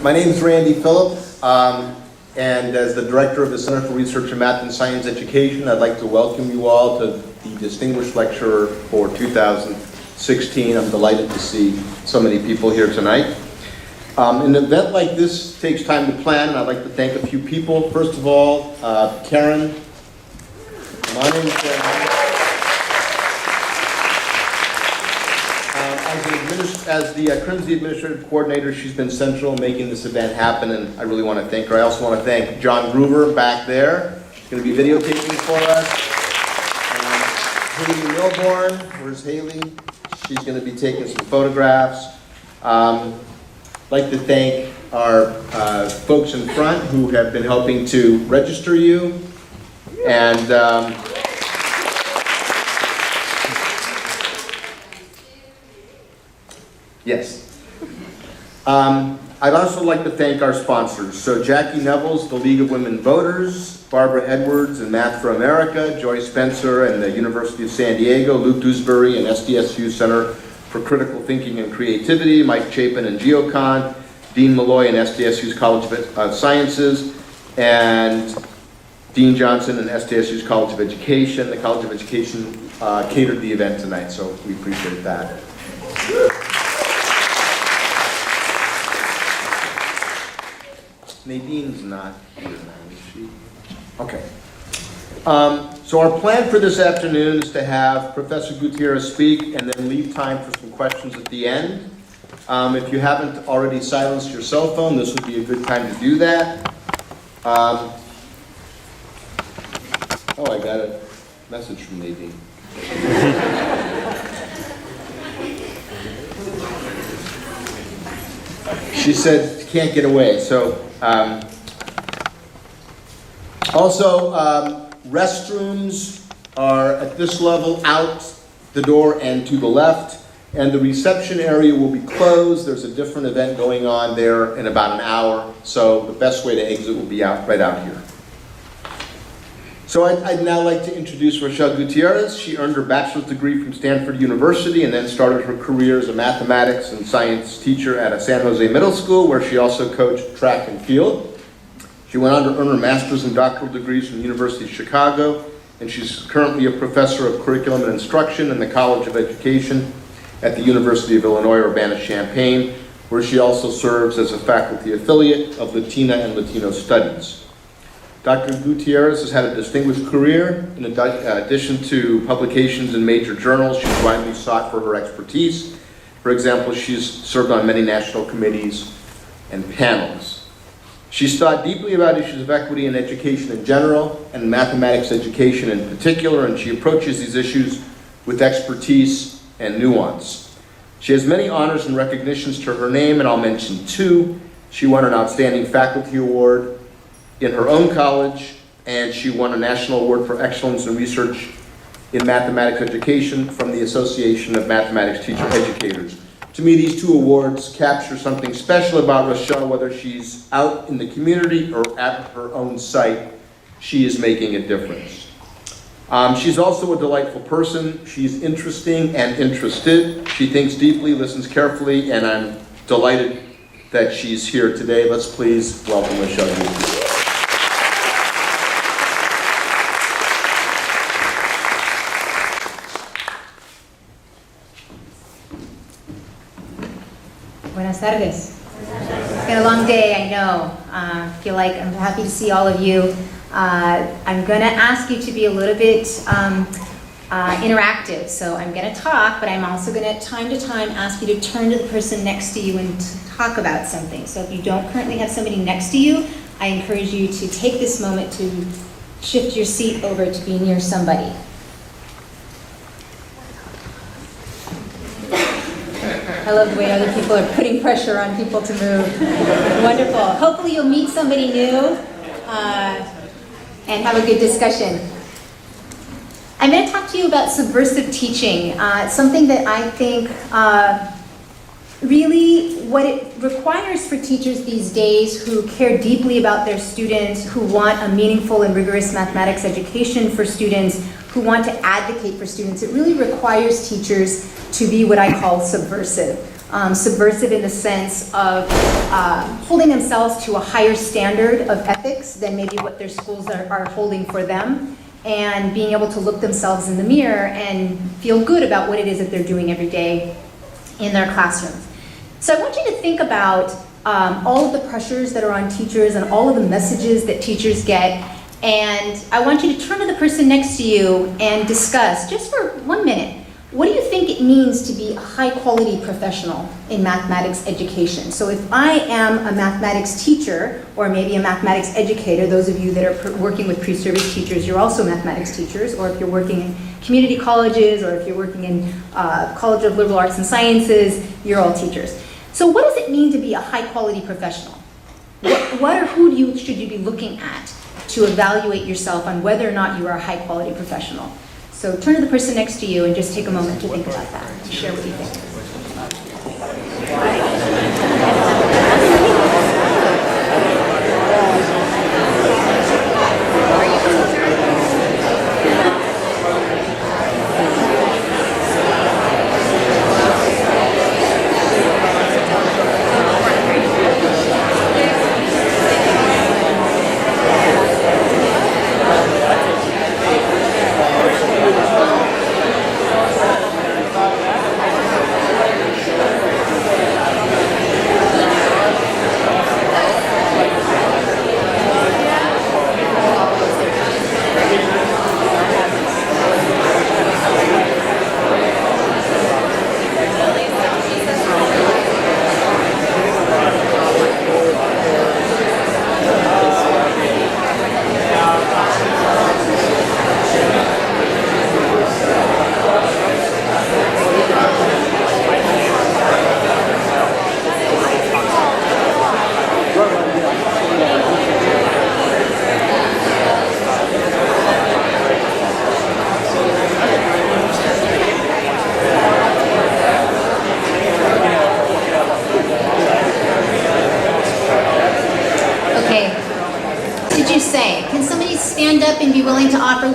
My name is Randy Phillip, and as the Director of the Center for Research in Math and Science Education, I'd like to welcome you all to the Distinguished Lecturer for 2016. I'm delighted to see so many people here tonight. An event like this takes time to plan, and I'd like to thank a few people. First of all, Karen. My name is Karen. As the CRMSE Administrative Coordinator, she's been central in making this event happen, and I really want to thank her. I also want to thank John Groover back there. He's going to be videotaping for us. Haley Milborn, where's Haley? She's going to be taking some photographs. I'd like to thank our folks in front who have been helping to register you. And yes. I'd also like to thank our sponsors. So Jackie Nevels, the League of Women Voters, Barbara Edwards and Math for America, Joy Spencer and the University of San Diego, Luke Dewsbury and SDSU Center for Critical Thinking and Creativity, Mike Chapin and GeoCon, Dean Malloy and SDSU's College of Sciences, and Dean Johnson and SDSU's College of Education. The College of Education catered the event tonight, so we appreciate that. Nadine's not here now, is she? Okay. So our plan for this afternoon is to have Professor Gutierrez speak and then leave time for some questions at the end. If you haven't already silenced your cell phone, this would be a good time to do that. Oh, I got a message from Nadine. She said can't get away, so also, restrooms are at this level out the door and to the left, and the reception area will be closed. There's a different event going on there in about an hour, so the best way to exit will be right out here. So I'd now like to introduce Rochelle Gutierrez. She earned her bachelor's degree from Stanford University and then started her career as a mathematics and science teacher at a San Jose middle school, where she also coached track and field. She went on to earn her master's and doctoral degrees from the University of Chicago, and she's currently a professor of curriculum and instruction in the College of Education at the University of Illinois Urbana-Champaign, where she also serves as a faculty affiliate of Latina and Latino Studies. Dr. Gutierrez has had a distinguished career. In addition to publications in major journals, she's widely sought for her expertise. For example, she's served on many national committees and panels. She's thought deeply about issues of equity in education in general and mathematics education in particular, and she approaches these issues with expertise and nuance. She has many honors and recognitions to her name, and I'll mention two. She won an Outstanding Faculty Award in her own college, and she won a National Award for Excellence in Research in Mathematics Education from the Association of Mathematics Teacher Educators. To me, these two awards capture something special about Rochelle. Whether she's out in the community or at her own site, she is making a difference. She's also a delightful person. She's interesting and interested. She thinks deeply, listens carefully, and I'm delighted that she's here today. Let's please welcome Rochelle Gutie. Buenas tardes. It's been a long day, I know. I'm happy to see all of you. I'm going to ask you to be a little bit interactive. So I'm going to talk, but I'm also going to, time to time, ask you to turn to the person next to you and talk about something. So if you don't currently have somebody next to you, I encourage you to take this moment to shift your seat over to be near somebody. I love the way other people are putting pressure on people to move. Wonderful. Hopefully you'll meet somebody new and have a good discussion. I'm going to talk to you about subversive teaching, something that I think really what it requires for teachers these days who care deeply about their students, who want a meaningful and rigorous mathematics education for students, who want to advocate for students. It really requires teachers to be what I call subversive. subversive in the sense of holding themselves to a higher standard of ethics than maybe what their schools are holding for them, and being able to look themselves in the mirror and feel good about what it is that they're doing every day in their classrooms. So I want you to think about all of the pressures that are on teachers and all of the messages that teachers get, and I want you to turn to the person next to you and discuss, just for 1 minute, what do you think it means to be a high-quality professional in mathematics education? So if I am a mathematics teacher, or maybe a mathematics educator, those of you that are working with pre-service teachers, you're also mathematics teachers, or if you're working in community colleges, or if you're working in College of Liberal Arts and Sciences, you're all teachers. So what does it mean to be a high-quality professional? What or who should you be looking at to evaluate yourself on whether or not you are a high-quality professional? So turn to the person next to you and just take a moment to think about that, to share what you think.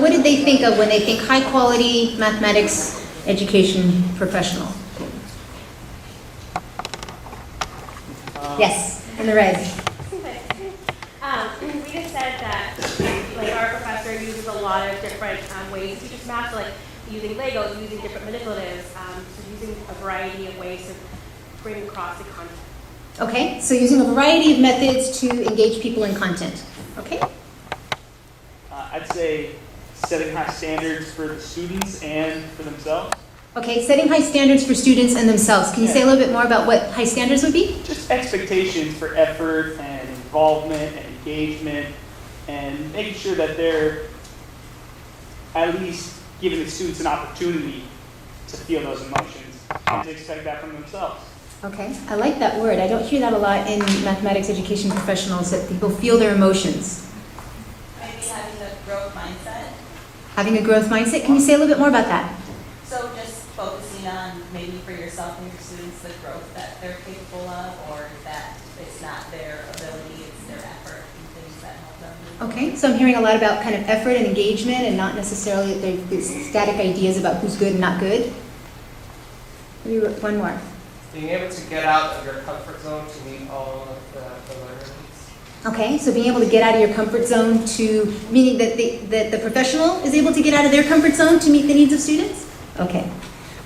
What did they think of when they think high-quality mathematics education professional? Yes, in the rrez. We just said that like our professor uses a lot of different ways to teach math, like using Legos, using different manipulatives, so using a variety of ways to bring across the content. Okay, so using a variety of methods to engage people in content. Okay? I'd say setting high standards for the students and for themselves. Okay, setting high standards for students and themselves. Can you say a little bit more about what high standards would be? Just expectations for effort and involvement and engagement, and making sure that they're at least giving the students an opportunity to feel those emotions and to expect that from themselves. Okay, I like that word. I don't hear that a lot in mathematics education professionals, that people feel their emotions. Maybe having a growth mindset. Having a growth mindset. Can you say a little bit more about that? So just focusing on maybe for yourself and your students the growth that they're capable of, or that it's not their ability, it's their effort and things that help them. Okay, so I'm hearing a lot about kind of effort and engagement, and not necessarily these static ideas about who's good and not good. Maybe one more. Being able to get out of your comfort zone to meet all of the learner needs. Okay, so being able to get out of your comfort zone to, meaning that the professional is able to get out of their comfort zone to meet the needs of students? Okay,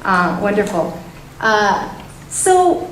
wonderful. So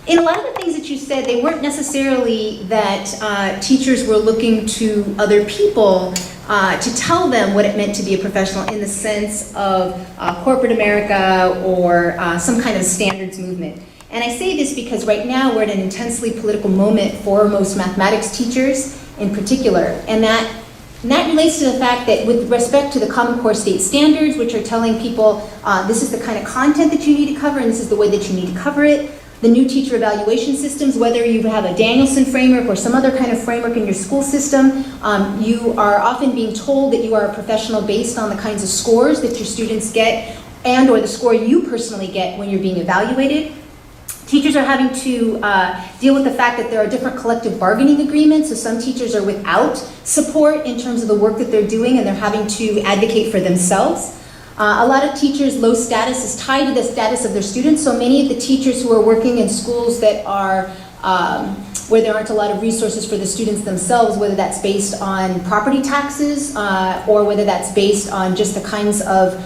in a lot of the things that you said, they weren't necessarily that teachers were looking to other people to tell them what it meant to be a professional in the sense of corporate America or some kind of standards movement. And I say this because right now we're at an intensely political moment for most mathematics teachers in particular, and that relates to the fact that with respect to the Common Core State Standards, which are telling people this is the kind of content that you need to cover and this is the way that you need to cover it, the new teacher evaluation systems, whether you have a Danielson framework or some other kind of framework in your school system, you are often being told that you are a professional based on the kinds of scores that your students get and or the score you personally get when you're being evaluated. Teachers are having to deal with the fact that there are different collective bargaining agreements, so some teachers are without support in terms of the work that they're doing and they're having to advocate for themselves. A lot of teachers' low status is tied to the status of their students, so many of the teachers who are working in schools that are where there aren't a lot of resources for the students themselves, whether that's based on property taxes or whether that's based on just the kinds of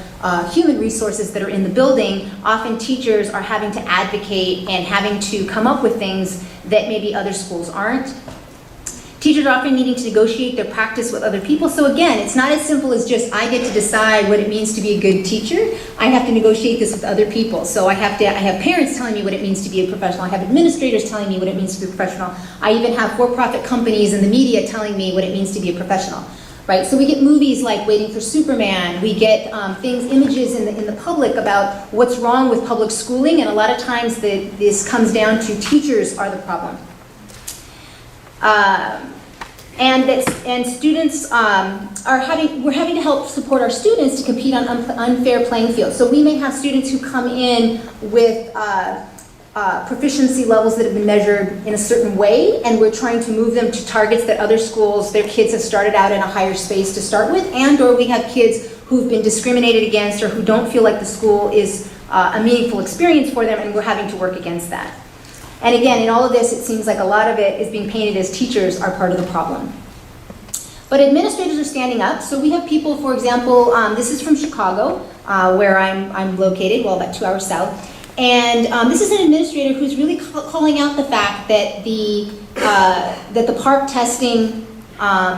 human resources that are in the building, often teachers are having to advocate and having to come up with things that maybe other schools aren't. Teachers are often needing to negotiate their practice with other people. So again, it's not as simple as just I get to decide what it means to be a good teacher. I have to negotiate this with other people. So I have parents telling me what it means to be a professional. I have administrators telling me what it means to be a professional. I even have for-profit companies and the media telling me what it means to be a professional. Right? So we get movies like Waiting for Superman. We get images in the public about what's wrong with public schooling, and a lot of times this comes down to teachers are the problem. And students we're having to help support our students to compete on unfair playing fields. So we may have students who come in with proficiency levels that have been measured in a certain way, and we're trying to move them to targets that other schools, their kids have started out in a higher space to start with, and or we have kids who've been discriminated against or who don't feel like the school is a meaningful experience for them, and we're having to work against that. And again, in all of this, it seems like a lot of it is being painted as teachers are part of the problem. But administrators are standing up. So we have people, for example, this is from Chicago, where I'm located, well, about 2 hours south. And this is an administrator who's really calling out the fact that the park testing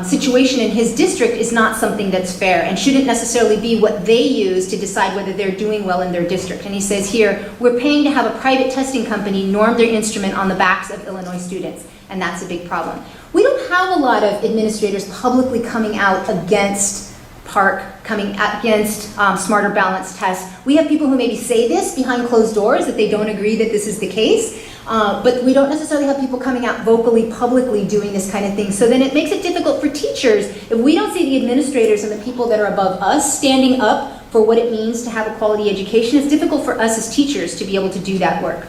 situation in his district is not something that's fair and shouldn't necessarily be what they use to decide whether they're doing well in their district. And he says here, we're paying to have a private testing company norm their instrument on the backs of Illinois students, and that's a big problem. We don't have a lot of administrators publicly coming out against park, coming against smarter balance tests. We have people who maybe say this behind closed doors, that they don't agree that this is the case, but we don't necessarily have people coming out vocally, publicly doing this kind of thing. So then it makes it difficult for teachers if we don't see the administrators and the people that are above us standing up for what it means to have a quality education. It's difficult for us as teachers to be able to do that work.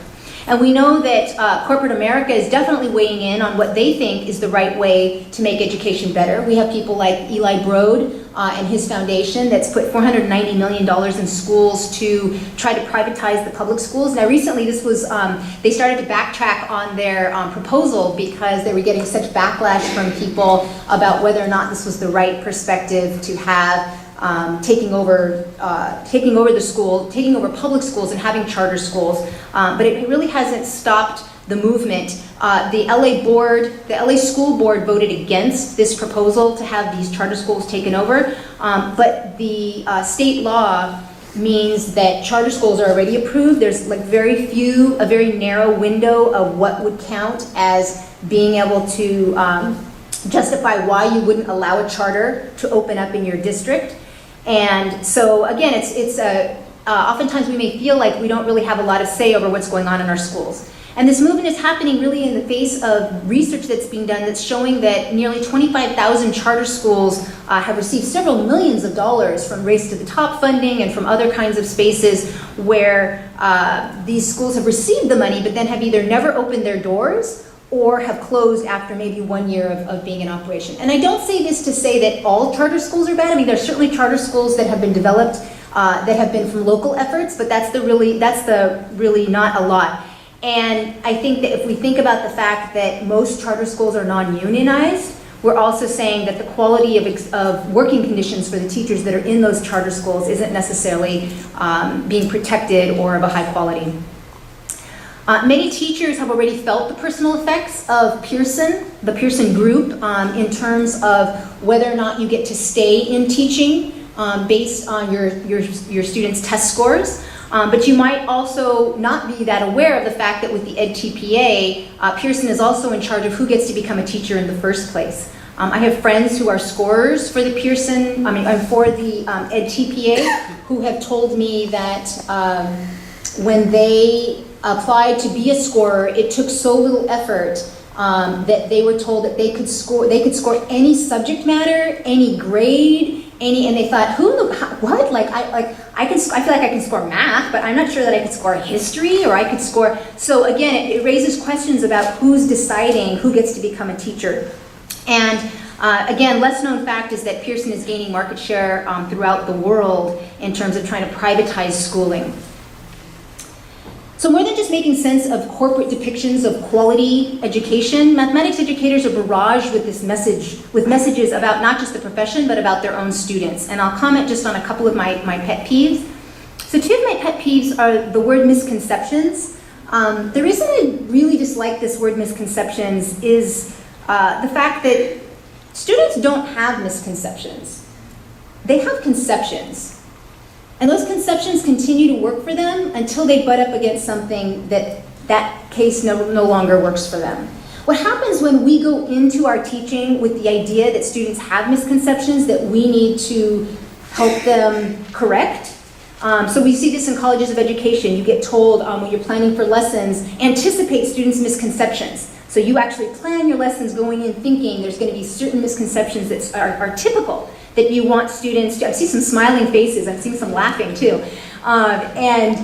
And we know that corporate America is definitely weighing in on what they think is the right way to make education better. We have people like Eli Broad and his foundation that's put $490 million in schools to try to privatize the public schools. Now recently this was, they started to backtrack on their proposal because they were getting such backlash from people about whether or not this was the right perspective to have taking over the school, taking over public schools and having charter schools, but it really hasn't stopped the movement. The LA school board voted against this proposal to have these charter schools taken over, but the state law means that charter schools are already approved. There's like a very narrow window of what would count as being able to justify why you wouldn't allow a charter to open up in your district. And so again, it's oftentimes we may feel like we don't really have a lot of say over what's going on in our schools. And this movement is happening really in the face of research that's being done that's showing that nearly 25,000 charter schools have received several millions of dollars from Race to the Top funding and from other kinds of spaces where these schools have received the money but then have either never opened their doors or have closed after maybe 1 year of being in operation. And I don't say this to say that all charter schools are bad. I mean, there's certainly charter schools that have been developed that have been from local efforts, but that's the really not a lot. And I think that if we think about the fact that most charter schools are non-unionized, we're also saying that the quality of working conditions for the teachers that are in those charter schools isn't necessarily being protected or of a high quality. Many teachers have already felt the personal effects of the Pearson group, in terms of whether or not you get to stay in teaching based on your students' test scores. But you might also not be that aware of the fact that with the EdTPA, Pearson is also in charge of who gets to become a teacher in the first place. I have friends who are scorers for the for the EdTPA who have told me that when they applied to be a scorer, it took so little effort that they were told that they could score any subject matter, any grade, and they thought, what? I feel like I can score math, but I'm not sure that I could score history or I could score. So again, it raises questions about who's deciding who gets to become a teacher. And Again, less known fact is that Pearson is gaining market share throughout the world in terms of trying to privatize schooling. So more than just making sense of corporate depictions of quality education, mathematics educators are barraged with this message, with messages about not just the profession, but about their own students. And I'll comment just on a couple of my pet peeves. So two of my pet peeves are the word misconceptions. The reason I really dislike this word misconceptions is the fact that students don't have misconceptions. They have conceptions. And those conceptions continue to work for them until they butt up against something that case no longer works for them. What happens when we go into our teaching with the idea that students have misconceptions that we need to help them correct? So we see this in colleges of education. You get told when you're planning for lessons, anticipate students' misconceptions. So you actually plan your lessons going in thinking there's going to be certain misconceptions that are typical that you want students to. I see some smiling faces. I'm seeing some laughing too. And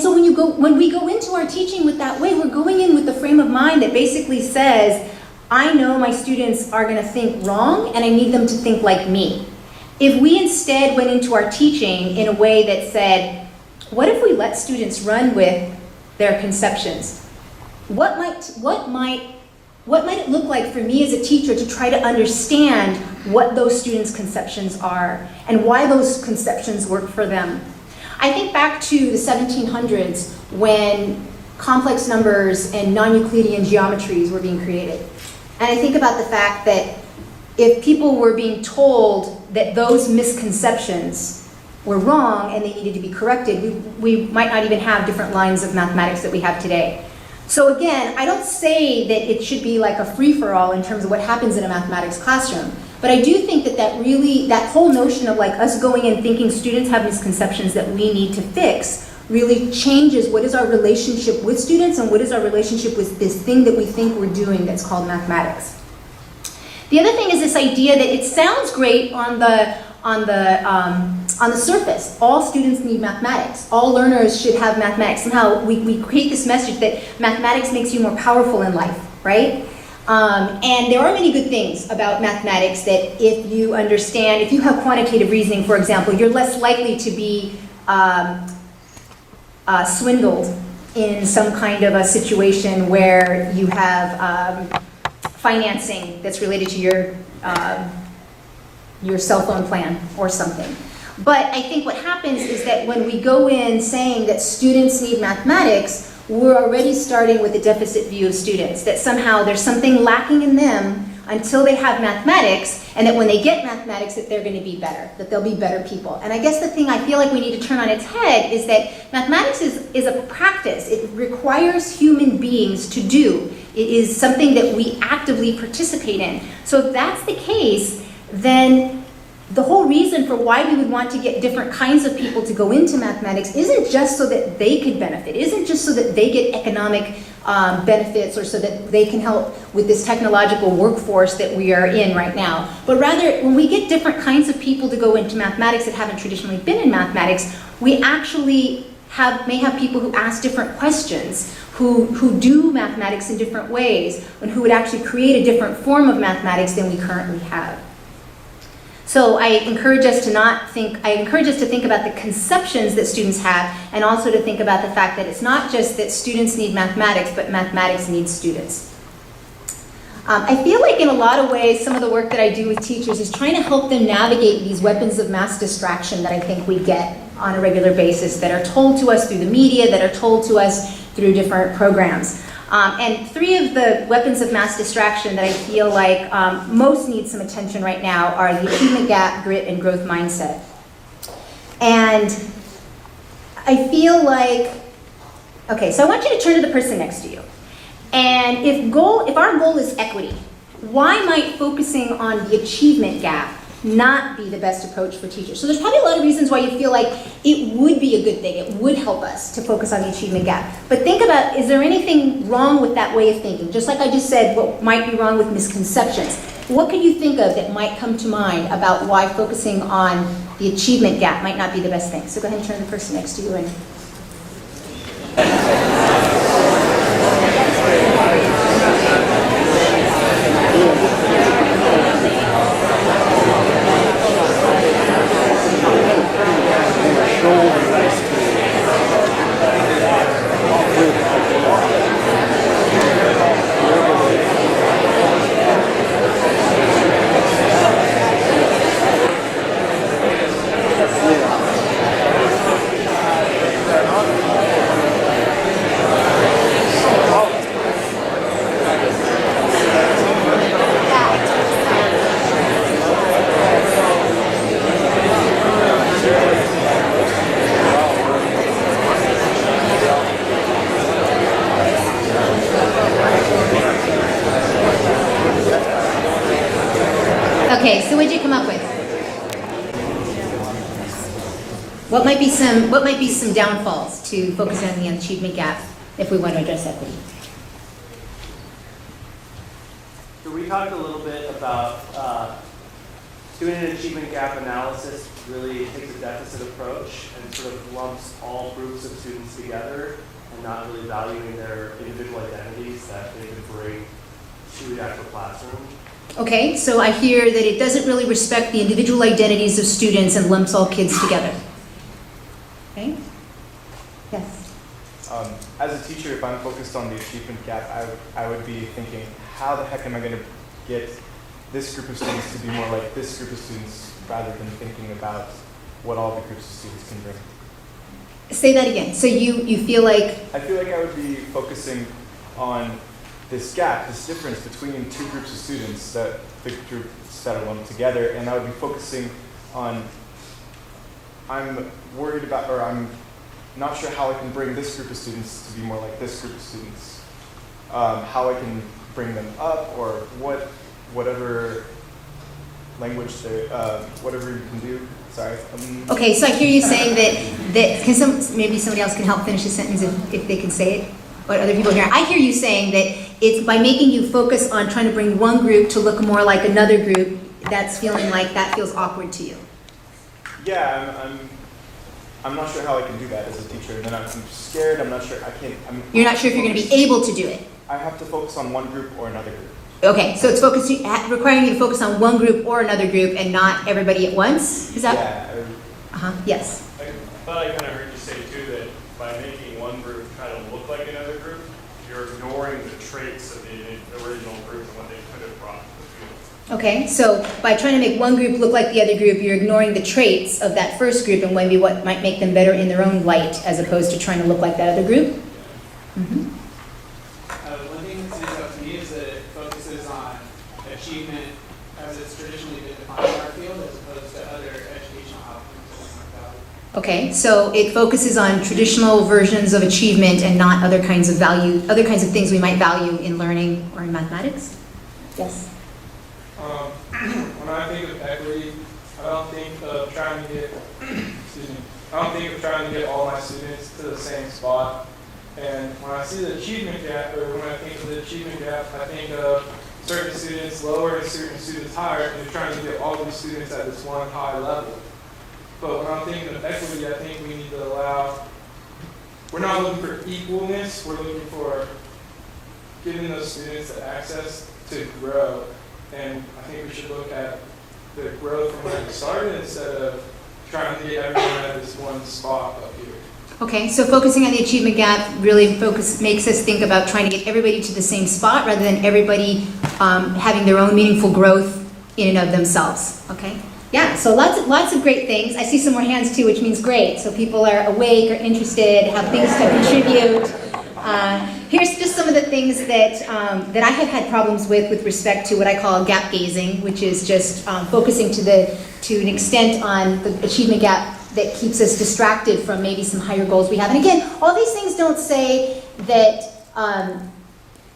so when we go into our teaching with that way, we're going in with the frame of mind that basically says, I know my students are going to think wrong, and I need them to think like me. If we instead went into our teaching in a way that said, what if we let students run with their conceptions? What might it look like for me as a teacher to try to understand what those students' conceptions are and why those conceptions work for them? I think back to the 1700s when complex numbers and non-Euclidean geometries were being created. And I think about the fact that if people were being told that those misconceptions were wrong and they needed to be corrected, we might not even have different lines of mathematics that we have today. So again, I don't say that it should be like a free-for-all in terms of what happens in a mathematics classroom, but I do think that whole notion of like us going in thinking students have misconceptions that we need to fix really changes what is our relationship with students and what is our relationship with this thing that we think we're doing that's called mathematics. The other thing is this idea that it sounds great on the surface. All students need mathematics. All learners should have mathematics. Somehow we create this message that mathematics makes you more powerful in life, right? And there are many good things about mathematics that if you understand, if you have quantitative reasoning, for example, you're less likely to be swindled in some kind of a situation where you have financing that's related to your cell phone plan or something. But I think what happens is that when we go in saying that students need mathematics, we're already starting with a deficit view of students, that somehow there's something lacking in them until they have mathematics, and that when they get mathematics that they're going to be better, that they'll be better people. And I guess the thing I feel like we need to turn on its head is that mathematics is a practice. It requires human beings to do. It is something that we actively participate in. So if that's the case, then the whole reason for why we would want to get different kinds of people to go into mathematics isn't just so that they could benefit, isn't just so that they get economic benefits or so that they can help with this technological workforce that we are in right now. But rather, when we get different kinds of people to go into mathematics that haven't traditionally been in mathematics, we actually may have people who ask different questions, who do mathematics in different ways, and who would actually create a different form of mathematics than we currently have. So I encourage us to think about the conceptions that students have, and also to think about the fact that it's not just that students need mathematics, but mathematics needs students. I feel like in a lot of ways, some of the work that I do with teachers is trying to help them navigate these weapons of mass distraction that I think we get on a regular basis, that are told to us through the media, that are told to us through different programs. And three of the weapons of mass distraction that I feel like most need some attention right now are the achievement gap, grit, and growth mindset. And I feel like, okay, so I want you to turn to the person next to you. And if our goal is equity, why might focusing on the achievement gap not be the best approach for teachers? So there's probably a lot of reasons why you feel like it would be a good thing, it would help us to focus on the achievement gap. But think about, is there anything wrong with that way of thinking? Just like I just said, what might be wrong with misconceptions. What could you think of that might come to mind about why focusing on the achievement gap might not be the best thing? So go ahead and turn to the person next to you and Okay, so what'd you come up with? What might be some downfalls to focus on the achievement gap if we want to address equity? So we talked a little bit about doing an achievement gap analysis really takes a deficit approach and sort of lumps all groups of students together and not really valuing their individual identities that they could bring to the actual classroom. Okay, so I hear that it doesn't really respect the individual identities of students and lumps all kids together. Okay? Yes. As a teacher, if I'm focused on the achievement gap, I would be thinking, how the heck am I going to get this group of students to be more like this group of students rather than thinking about what all the groups of students can bring. Say that again. So you feel like... I feel like I would be focusing on this gap, this difference between two groups of students, that the groups that are lumped together, and I would be focusing on, I'm worried about, or I'm not sure how I can bring this group of students to be more like this group of students. How I can bring them up, or whatever language they, whatever you can do. Sorry. Okay, so I hear you saying that maybe somebody else can help finish the sentence if they can say it, or other people here. I hear you saying that it's by making you focus on trying to bring one group to look more like another group, that's feeling like that feels awkward to you. Yeah, I'm not sure how I can do that as a teacher, and then I'm scared. I'm not sure. I can't. You're not sure if you're going to be able to do it. I have to focus on one group or another group. Okay, so it's requiring you to focus on one group or another group and not everybody at once? Is that? Yeah. Yes. I thought I kind of heard you say too that by making one group try to look like another group, you're ignoring the traits of the original group and what they could have brought to the field. Okay, so by trying to make one group look like the other group, you're ignoring the traits of that first group and maybe what might make them better in their own light as opposed to trying to look like that other group? Mm-hmm. One thing that stands out to me is that it focuses on achievement as it's traditionally been defined in our field as opposed to other educational outcomes like that. Okay, so it focuses on traditional versions of achievement and not other kinds of things we might value in learning or in mathematics? Yes. When I think of equity, I don't think of trying to get, all my students to the same spot. And when I see the achievement gap, or when I think of the achievement gap, I think of certain students lower and certain students higher, and you're trying to get all these students at this one high level. But when I'm thinking of equity, I think we need to allow, we're not looking for equalness, we're looking for giving those students the access to grow. And I think we should look at the growth from where we started instead of trying to get everyone at this one spot up here. Okay, so focusing on the achievement gap really makes us think about trying to get everybody to the same spot rather than everybody having their own meaningful growth in and of themselves. Okay? Yeah, so lots of great things. I see some more hands too, which means great. So people are awake or interested, have things to contribute. Here's just some of the things that I have had problems with respect to what I call gap gazing, which is just focusing to an extent on the achievement gap that keeps us distracted from maybe some higher goals we have. And again, all these things don't say that,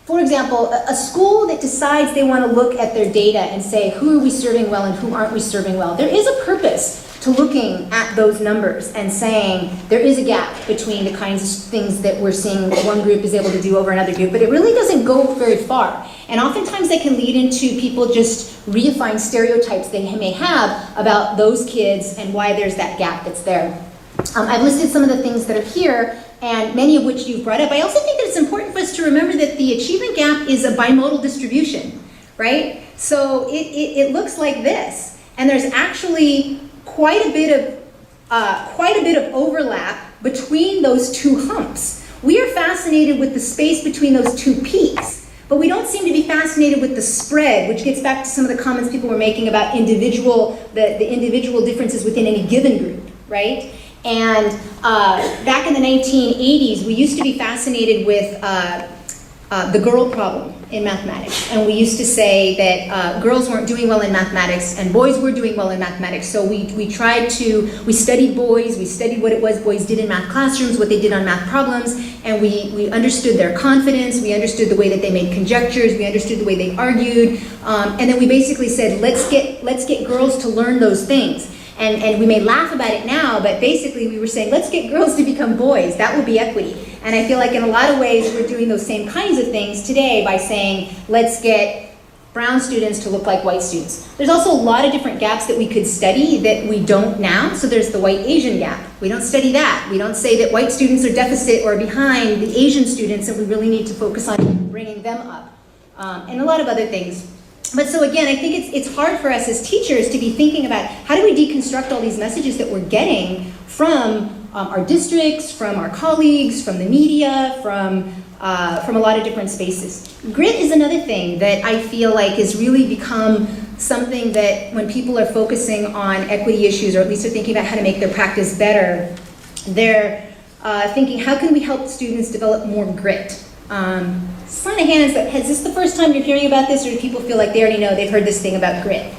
for example, a school that decides they want to look at their data and say, who are we serving well and who aren't we serving well? There is a purpose to looking at those numbers and saying there is a gap between the kinds of things that we're seeing one group is able to do over another group, but it really doesn't go very far. And oftentimes that can lead into people just reifying stereotypes they may have about those kids and why there's that gap that's there. I've listed some of the things that are here, and many of which you've brought up. I also think that it's important for us to remember that the achievement gap is a bimodal distribution, right? So it looks like this, and there's actually quite a bit of overlap between those two humps. We are fascinated with the space between those two peaks, but we don't seem to be fascinated with the spread, which gets back to some of the comments people were making about the individual differences within any given group, right? And back in the 1980s, we used to be fascinated with the girl problem in mathematics. And we used to say that girls weren't doing well in mathematics and boys were doing well in mathematics. So we studied boys, we studied what it was boys did in math classrooms, what they did on math problems, and we understood their confidence, we understood the way that they made conjectures, we understood the way they argued, and then we basically said, let's get girls to learn those things. And we may laugh about it now, but basically we were saying, let's get girls to become boys. That would be equity. And I feel like in a lot of ways we're doing those same kinds of things today by saying, let's get brown students to look like white students. There's also a lot of different gaps that we could study that we don't now. So there's the white Asian gap. We don't study that. We don't say that white students are deficit or behind the Asian students, and we really need to focus on bringing them up. And a lot of other things. But so again, I think it's hard for us as teachers to be thinking about how do we deconstruct all these messages that we're getting from our districts, from our colleagues, from the media, from a lot of different spaces. Grit is another thing that I feel like has really become something that when people are focusing on equity issues, or at least they're thinking about how to make their practice better, they're thinking, how can we help students develop more grit? Sign of hands, is this the first time you're hearing about this, or do people feel like they already know, they've heard this thing about grit?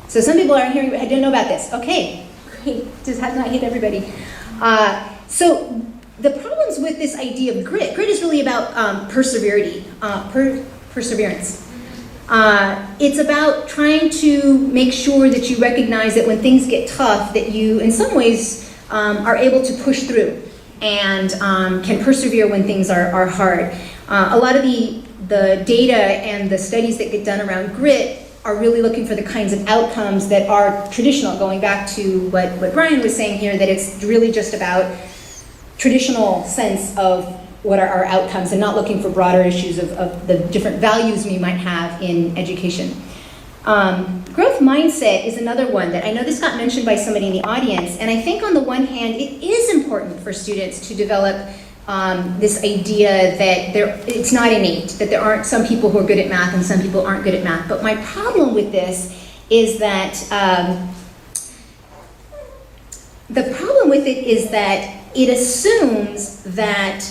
So some people aren't hearing, I didn't know about this. Okay, great, just has not hit everybody. So the problems with this idea of grit is really about perseverance. It's about trying to make sure that you recognize that when things get tough, that you, in some ways, are able to push through and can persevere when things are hard. A lot of the data and the studies that get done around grit are really looking for the kinds of outcomes that are traditional, going back to what Brian was saying here, that it's really just about traditional sense of what are our outcomes and not looking for broader issues of the different values we might have in education. Growth mindset is another one that I know this got mentioned by somebody in the audience, and I think on the one hand it is important for students to develop this idea that it's not innate, that there aren't some people who are good at math and some people aren't good at math. But my problem with this is that it assumes that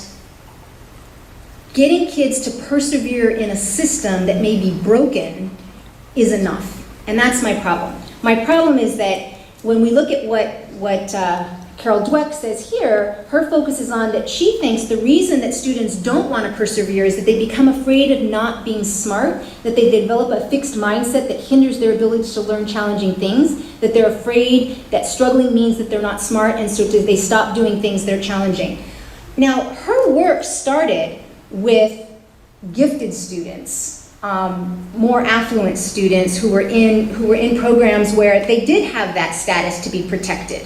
getting kids to persevere in a system that may be broken is enough. And that's my problem. My problem is that when we look at what Carol Dweck says here, her focus is on that she thinks the reason that students don't want to persevere is that they become afraid of not being smart, that they develop a fixed mindset that hinders their ability to learn challenging things, that they're afraid that struggling means that they're not smart, and so they stop doing things that are challenging. Now, her work started with gifted students, more affluent students who were in programs where they did have that status to be protected.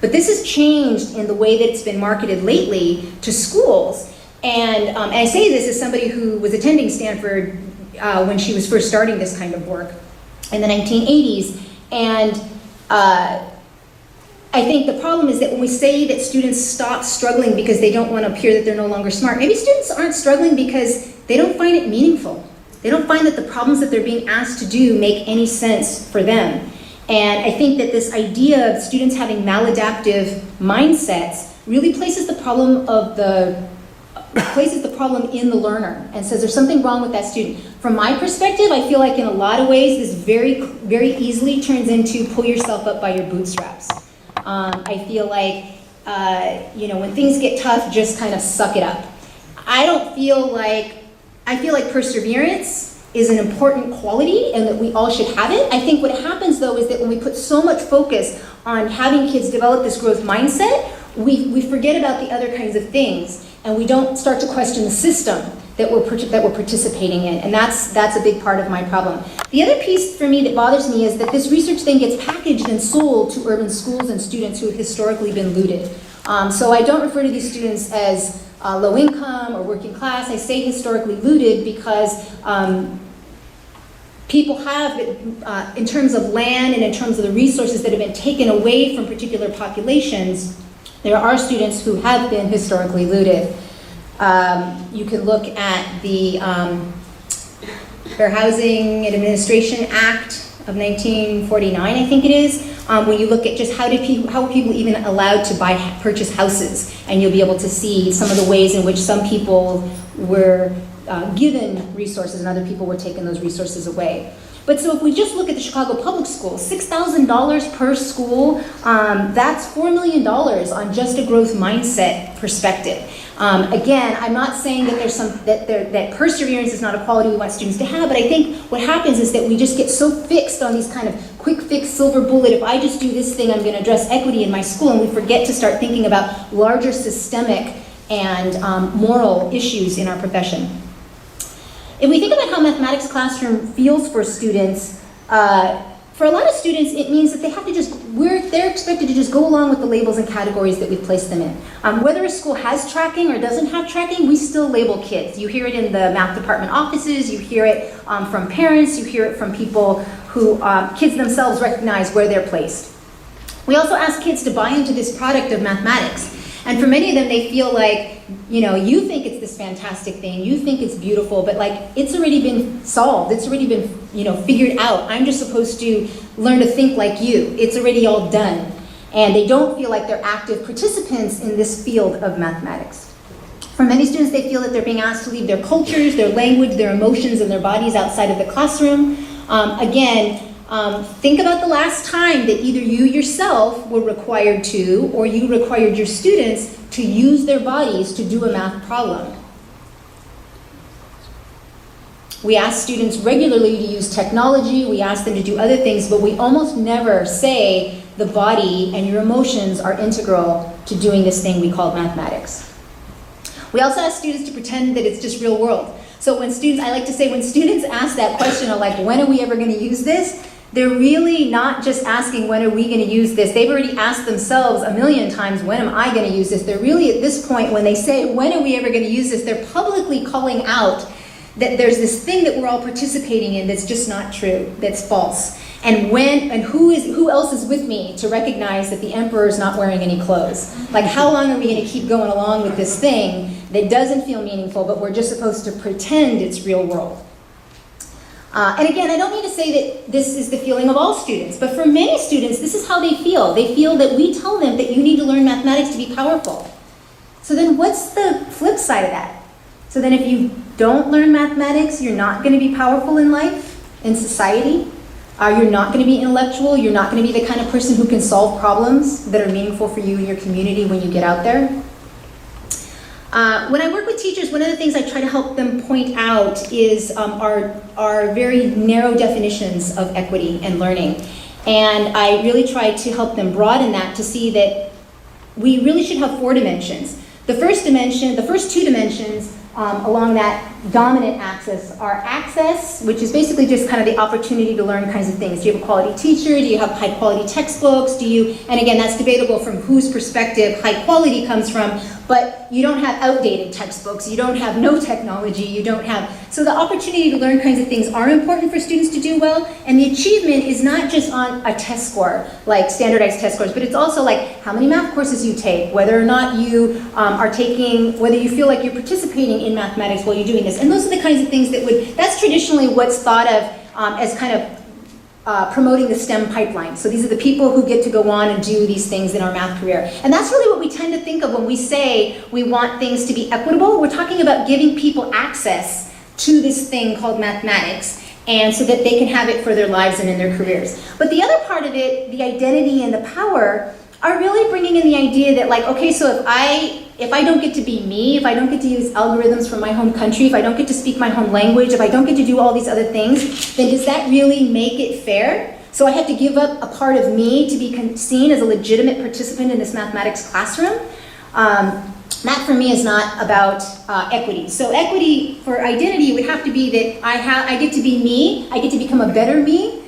But this has changed in the way that it's been marketed lately to schools. And I say this as somebody who was attending Stanford when she was first starting this kind of work in the 1980s. And I think the problem is that when we say that students stop struggling because they don't want to appear that they're no longer smart, maybe students aren't struggling because they don't find it meaningful. They don't find that the problems that they're being asked to do make any sense for them. And I think that this idea of students having maladaptive mindsets really places the problem in the learner and says there's something wrong with that student. From my perspective, I feel like in a lot of ways this very, very easily turns into pull yourself up by your bootstraps. I feel like, when things get tough, just kind of suck it up. I feel like perseverance is an important quality and that we all should have it. I think what happens though is that when we put so much focus on having kids develop this growth mindset, we forget about the other kinds of things and we don't start to question the system that we're participating in, and that's a big part of my problem. The other piece for me that bothers me is that this research then gets packaged and sold to urban schools and students who have historically been looted. So I don't refer to these students as low income or working class. I say historically looted because people have, in terms of land and in terms of the resources that have been taken away from particular populations, there are students who have been historically looted. You can look at the Fair Housing and Administration Act of 1949, I think it is, when you look at just how were people even allowed to purchase houses, and you'll be able to see some of the ways in which some people were given resources and other people were taking those resources away. But so if we just look at the Chicago Public Schools, $6,000 per school, that's $4 million on just a growth mindset perspective. Again, I'm not saying that that perseverance is not a quality we want students to have, but I think what happens is that we just get so fixed on these kind of quick fix, silver bullet, if I just do this thing, I'm going to address equity in my school, and we forget to start thinking about larger systemic and moral issues in our profession. If we think about how mathematics classroom feels for students, for a lot of students, it means that they have to they're expected to just go along with the labels and categories that we've placed them in. Whether a school has tracking or doesn't have tracking, we still label kids. You hear it in the math department offices, you hear it from parents, you hear it from people who, kids themselves recognize where they're placed. We also ask kids to buy into this product of mathematics. And for many of them, they feel like, you think it's this fantastic thing, you think it's beautiful, but like, it's already been solved, it's already been, figured out. I'm just supposed to learn to think like you. It's already all done. And they don't feel like they're active participants in this field of mathematics. For many students, they feel that they're being asked to leave their cultures, their language, their emotions, and their bodies outside of the classroom. Think about the last time that either you yourself were required to, or you required your students to use their bodies to do a math problem. We ask students regularly to use technology, we ask them to do other things, but we almost never say the body and your emotions are integral to doing this thing we call mathematics. We also ask students to pretend that it's just real world. So when students, I like to say, when students ask that question of like, when are we ever going to use this? They're really not just asking, when are we going to use this? They've already asked themselves a million times, when am I going to use this? They're really at this point, when they say, when are we ever going to use this? They're publicly calling out that there's this thing that we're all participating in that's just not true, that's false. And who else is with me to recognize that the emperor's not wearing any clothes? Like, how long are we going to keep going along with this thing that doesn't feel meaningful, but we're just supposed to pretend it's real world? And again, I don't mean to say that this is the feeling of all students, but for many students, this is how they feel. They feel that we tell them that you need to learn mathematics to be powerful. So then what's the flip side of that? So then if you don't learn mathematics, you're not going to be powerful in life, in society. You're not going to be intellectual. You're not going to be the kind of person who can solve problems that are meaningful for you and your community when you get out there. When I work with teachers, one of the things I try to help them point out is our very narrow definitions of equity and learning. And I really try to help them broaden that to see that we really should have 4 dimensions. The first two dimensions along that dominant axis are access, which is basically just kind of the opportunity to learn kinds of things. Do you have a quality teacher? Do you have high quality textbooks? And again, that's debatable from whose perspective high quality comes from, but you don't have outdated textbooks, you don't have no technology, so the opportunity to learn kinds of things are important for students to do well, and the achievement is not just on a test score, like standardized test scores, but it's also like how many math courses you take, whether or not you whether you feel like you're participating in mathematics while you're doing this. And those are the kinds of things that's traditionally what's thought of as kind of promoting the STEM pipeline. So these are the people who get to go on and do these things in our math career. And that's really what we tend to think of when we say we want things to be equitable. We're talking about giving people access to this thing called mathematics, and so that they can have it for their lives and in their careers. But the other part of it, the identity and the power, are really bringing in the idea that like, okay, so if I don't get to be me, if I don't get to use algorithms from my home country, if I don't get to speak my home language, if I don't get to do all these other things, then does that really make it fair? So I have to give up a part of me to be seen as a legitimate participant in this mathematics classroom? That for me is not about equity. So equity for identity would have to be that I get to be me, I get to become a better me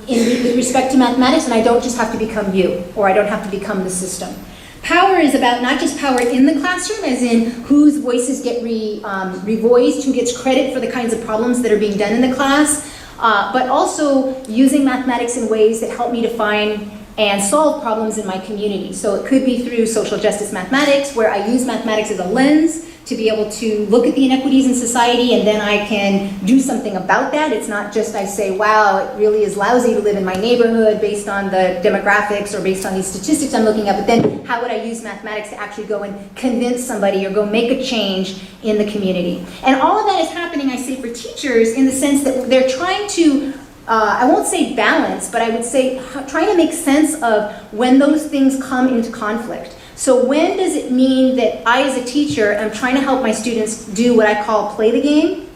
with respect to mathematics, and I don't just have to become you, or I don't have to become the system. Power is about not just power in the classroom, as in whose voices get revoiced, who gets credit for the kinds of problems that are being done in the class, but also using mathematics in ways that help me define and solve problems in my community. So it could be through social justice mathematics, where I use mathematics as a lens to be able to look at the inequities in society, and then I can do something about that. It's not just I say, wow, it really is lousy to live in my neighborhood based on the demographics or based on these statistics I'm looking at, but then how would I use mathematics to actually go and convince somebody or go make a change in the community? And all of that is happening, I say, for teachers in the sense that they're trying to I won't say balance, but I would say trying to make sense of when those things come into conflict. So when does it mean that I, as a teacher, am trying to help my students do what I call play the game?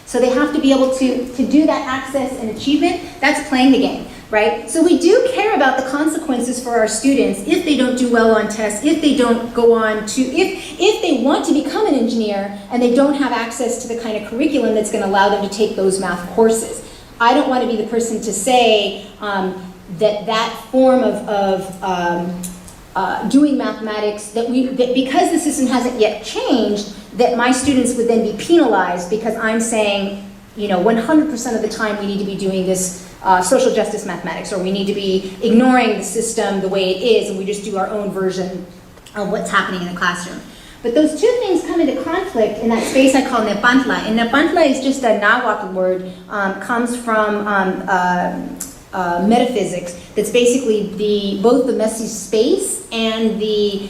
So they have to be able to do that access and achievement. That's playing the game, right? So we do care about the consequences for our students if they don't do well on tests, if they don't go on to, if they want to become an engineer and they don't have access to the kind of curriculum that's going to allow them to take those math courses. I don't want to be the person to say that form of doing mathematics, that because the system hasn't yet changed, that my students would then be penalized because I'm saying, 100% of the time we need to be doing this social justice mathematics, or we need to be ignoring the system the way it is, and we just do our own version of what's happening in the classroom. But those two things come into conflict in that space I call nepantla. And nepantla is just a Nahuatl word, comes from metaphysics. That's basically both the messy space and the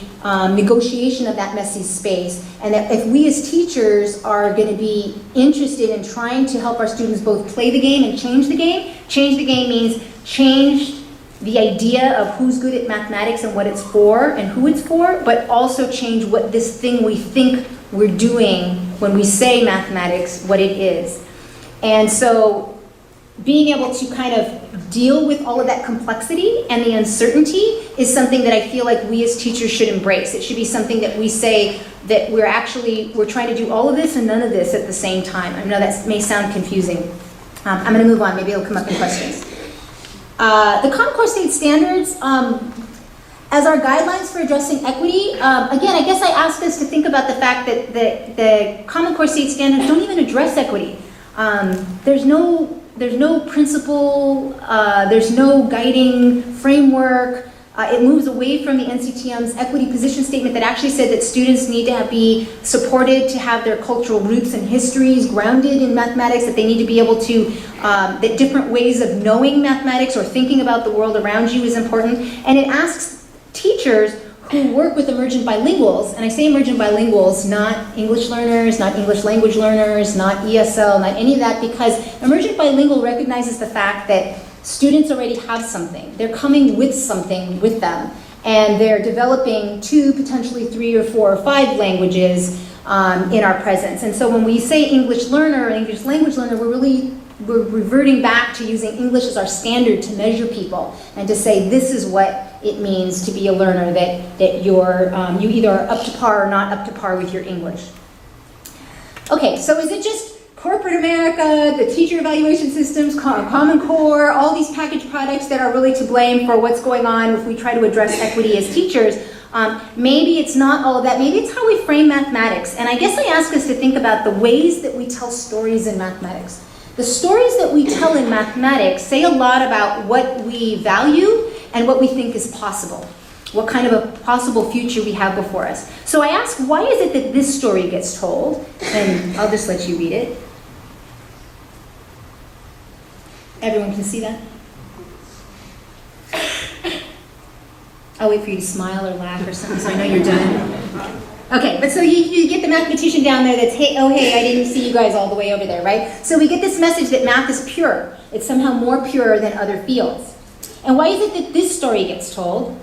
negotiation of that messy space. And that if we as teachers are going to be interested in trying to help our students both play the game and change the game means change the idea of who's good at mathematics and what it's for and who it's for, but also change what this thing we think we're doing when we say mathematics, what it is. And so being able to kind of deal with all of that complexity and the uncertainty is something that I feel like we as teachers should embrace. It should be something that we say that we're trying to do all of this and none of this at the same time. I know that may sound confusing. I'm going to move on. Maybe it'll come up in questions. The Common Core State Standards, as our guidelines for addressing equity, again, I guess I asked us to think about the fact that the Common Core State Standards don't even address equity. There's no principle, there's no guiding framework. It moves away from the NCTM's equity position statement that actually said that students need to be supported to have their cultural roots and histories grounded in mathematics, that they need to be able to, that different ways of knowing mathematics or thinking about the world around you is important. And it asks teachers who work with emergent bilinguals, and I say emergent bilinguals, not English learners, not English language learners, not ESL, not any of that, because emergent bilingual recognizes the fact that students already have something. They're coming with something with them, and they're developing 2, potentially 3 or 4 or 5 languages in our presence. And so when we say English learner or English language learner, we're reverting back to using English as our standard to measure people and to say this is what it means to be a learner, that you either are up to par or not up to par with your English. Okay, so is it just corporate America, the teacher evaluation systems, Common Core, all these packaged products that are really to blame for what's going on if we try to address equity as teachers? Maybe it's not all of that. Maybe it's how we frame mathematics. And I guess I ask us to think about the ways that we tell stories in mathematics. The stories that we tell in mathematics say a lot about what we value and what we think is possible, what kind of a possible future we have before us. So I ask, why is it that this story gets told? And I'll just let you read it. Everyone can see that? I'll wait for you to smile or laugh or something so I know you're done. Okay, but so you get the mathematician down there that's, hey, I didn't see you guys all the way over there, right? So we get this message that math is pure. It's somehow more pure than other fields. And why is it that this story gets told?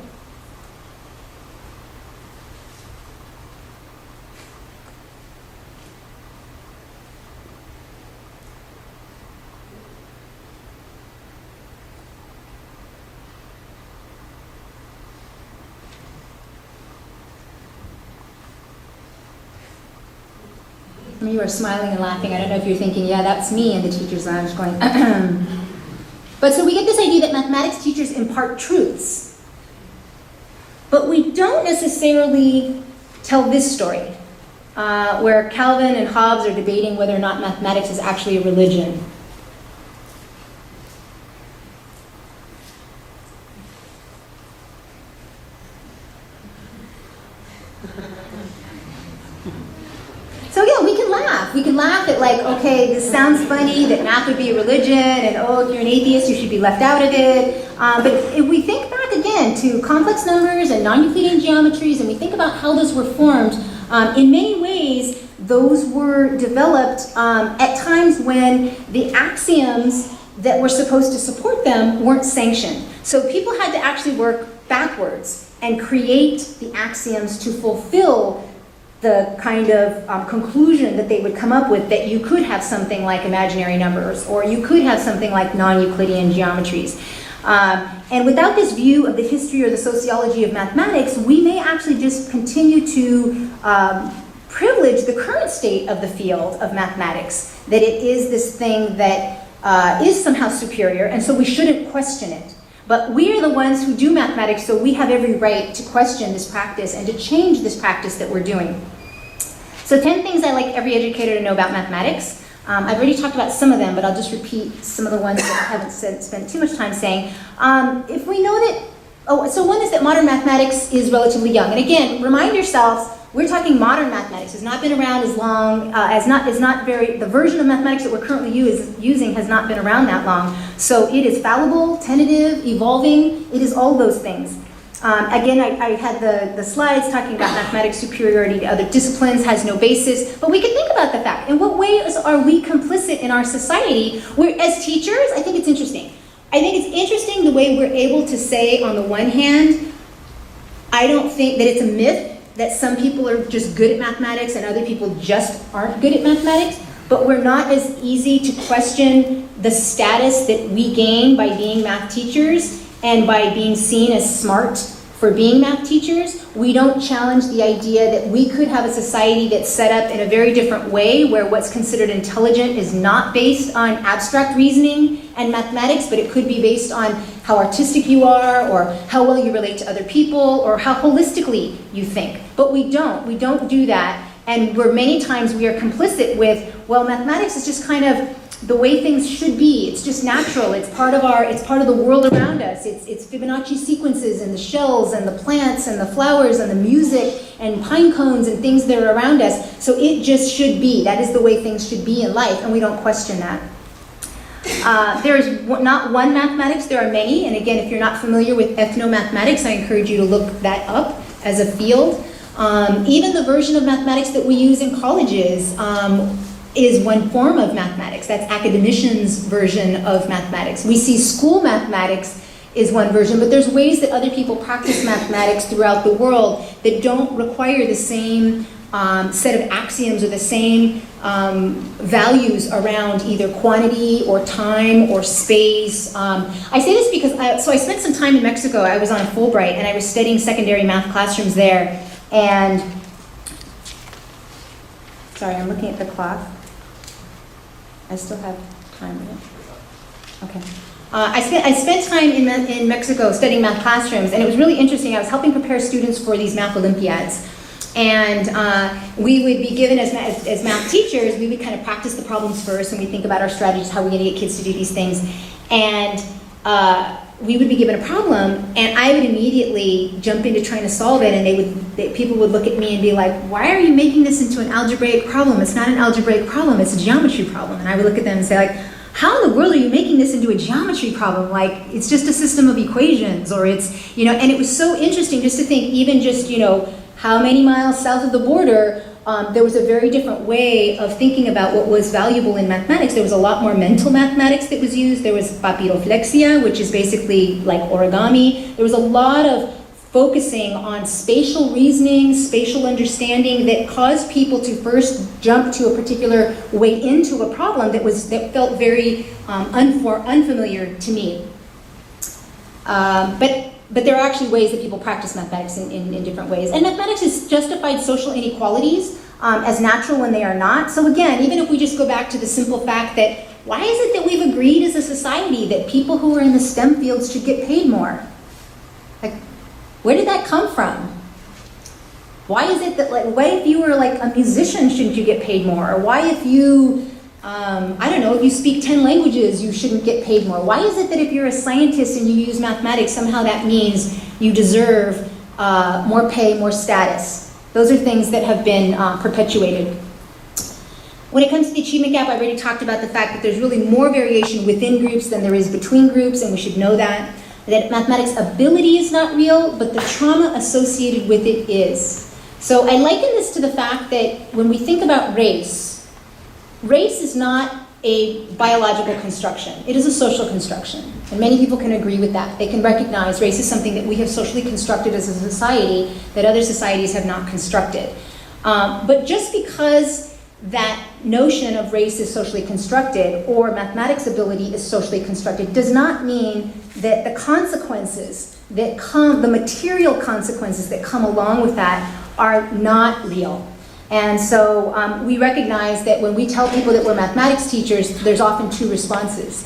You are smiling and laughing. I don't know if you're thinking, yeah, that's me in the teacher's lounge going, But so we get this idea that mathematics teachers impart truths. But we don't necessarily tell this story, where Calvin and Hobbes are debating whether or not mathematics is actually a religion. So yeah, we can laugh. We can laugh at like, okay, this sounds funny that math would be a religion, and oh, if you're an atheist, you should be left out of it. But if we think back again to complex numbers and non-Euclidean geometries, and we think about how those were formed, in many ways, those were developed at times when the axioms that were supposed to support them weren't sanctioned. So people had to actually work backwards and create the axioms to fulfill the kind of conclusion that they would come up with, that you could have something like imaginary numbers, or you could have something like non-Euclidean geometries. And without this view of the history or the sociology of mathematics, we may actually just continue to privilege the current state of the field of mathematics, that it is this thing that is somehow superior, and so we shouldn't question it. But we are the ones who do mathematics, so we have every right to question this practice and to change this practice that we're doing. So 10 things I like every educator to know about mathematics. I've already talked about some of them, but I'll just repeat some of the ones that I haven't spent too much time saying. If we know that, so one is that modern mathematics is relatively young. And again, remind yourselves, we're talking modern mathematics. It's not been around as long, the version of mathematics that we're currently using has not been around that long. So it is fallible, tentative, evolving. It is all those things. Again, I had the slides talking about mathematics superiority to other disciplines, has no basis, but we can think about the fact, in what ways are we complicit in our society? As teachers, I think it's interesting. I think it's interesting the way we're able to say, on the one hand, I don't think that it's a myth that some people are just good at mathematics and other people just aren't good at mathematics, but we're not as easy to question the status that we gain by being math teachers and by being seen as smart for being math teachers. We don't challenge the idea that we could have a society that's set up in a very different way, where what's considered intelligent is not based on abstract reasoning and mathematics, but it could be based on how artistic you are, or how well you relate to other people, or how holistically you think. But we don't do that. And many times we are complicit with, well, mathematics is just kind of the way things should be. It's just natural. It's part of the world around us. It's Fibonacci sequences and the shells and the plants and the flowers and the music and pine cones and things that are around us. So it just should be. That is the way things should be in life, and we don't question that. There is not one mathematics, there are many. And again, if you're not familiar with ethnomathematics, I encourage you to look that up as a field. Even the version of mathematics that we use in colleges is one form of mathematics. That's academicians' version of mathematics. We see school mathematics is one version, but there's ways that other people practice mathematics throughout the world that don't require the same set of axioms or the same values around either quantity or time or space. I say this because, I spent some time in Mexico. I was on a Fulbright and I was studying secondary math classrooms there. And, sorry, I'm looking at the clock. I still have time, right? Okay. I spent time in Mexico studying math classrooms, and it was really interesting. I was helping prepare students for these math Olympiads. And we would be given, as math teachers, we would kind of practice the problems first, and we think about our strategies, how we're going to get kids to do these things. And we would be given a problem, and I would immediately jump into trying to solve it, and people would look at me and be like, why are you making this into an algebraic problem? It's not an algebraic problem, it's a geometry problem. And I would look at them and say, like, how in the world are you making this into a geometry problem? Like, it's just a system of equations, or it's, and it was so interesting just to think, even just, how many miles south of the border, there was a very different way of thinking about what was valuable in mathematics. There was a lot more mental mathematics that was used. There was papyroflexia, which is basically like origami. There was a lot of focusing on spatial reasoning, spatial understanding that caused people to first jump to a particular way into a problem that felt very unfamiliar to me. But there are actually ways that people practice mathematics in different ways. And mathematics has justified social inequalities as natural when they are not. So again, even if we just go back to the simple fact that, why is it that we've agreed as a society that people who are in the STEM fields should get paid more? Like, where did that come from? Why is it that, why if you were like a musician, shouldn't you get paid more? Or why if you, I don't know, if you speak 10 languages, you shouldn't get paid more? Why is it that if you're a scientist and you use mathematics, somehow that means you deserve more pay, more status? Those are things that have been perpetuated. When it comes to the achievement gap, I already talked about the fact that there's really more variation within groups than there is between groups, and we should know that. That mathematics ability is not real, but the trauma associated with it is. So I liken this to the fact that when we think about race is not a biological construction. It is a social construction. And many people can agree with that. They can recognize race is something that we have socially constructed as a society that other societies have not constructed. But just because that notion of race is socially constructed or mathematics ability is socially constructed does not mean that the consequences that come, the material consequences that come along with that are not real. And so we recognize that when we tell people that we're mathematics teachers, there's often two responses.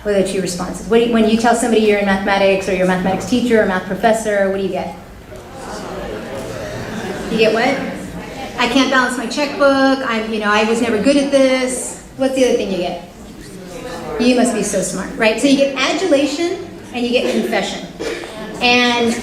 What are the two responses? When you tell somebody you're in mathematics or you're a mathematics teacher or math professor, what do you get? You get what? I can't balance my checkbook. I was never good at this. What's the other thing you get? You must be so smart, right? So you get adulation and you get confession. And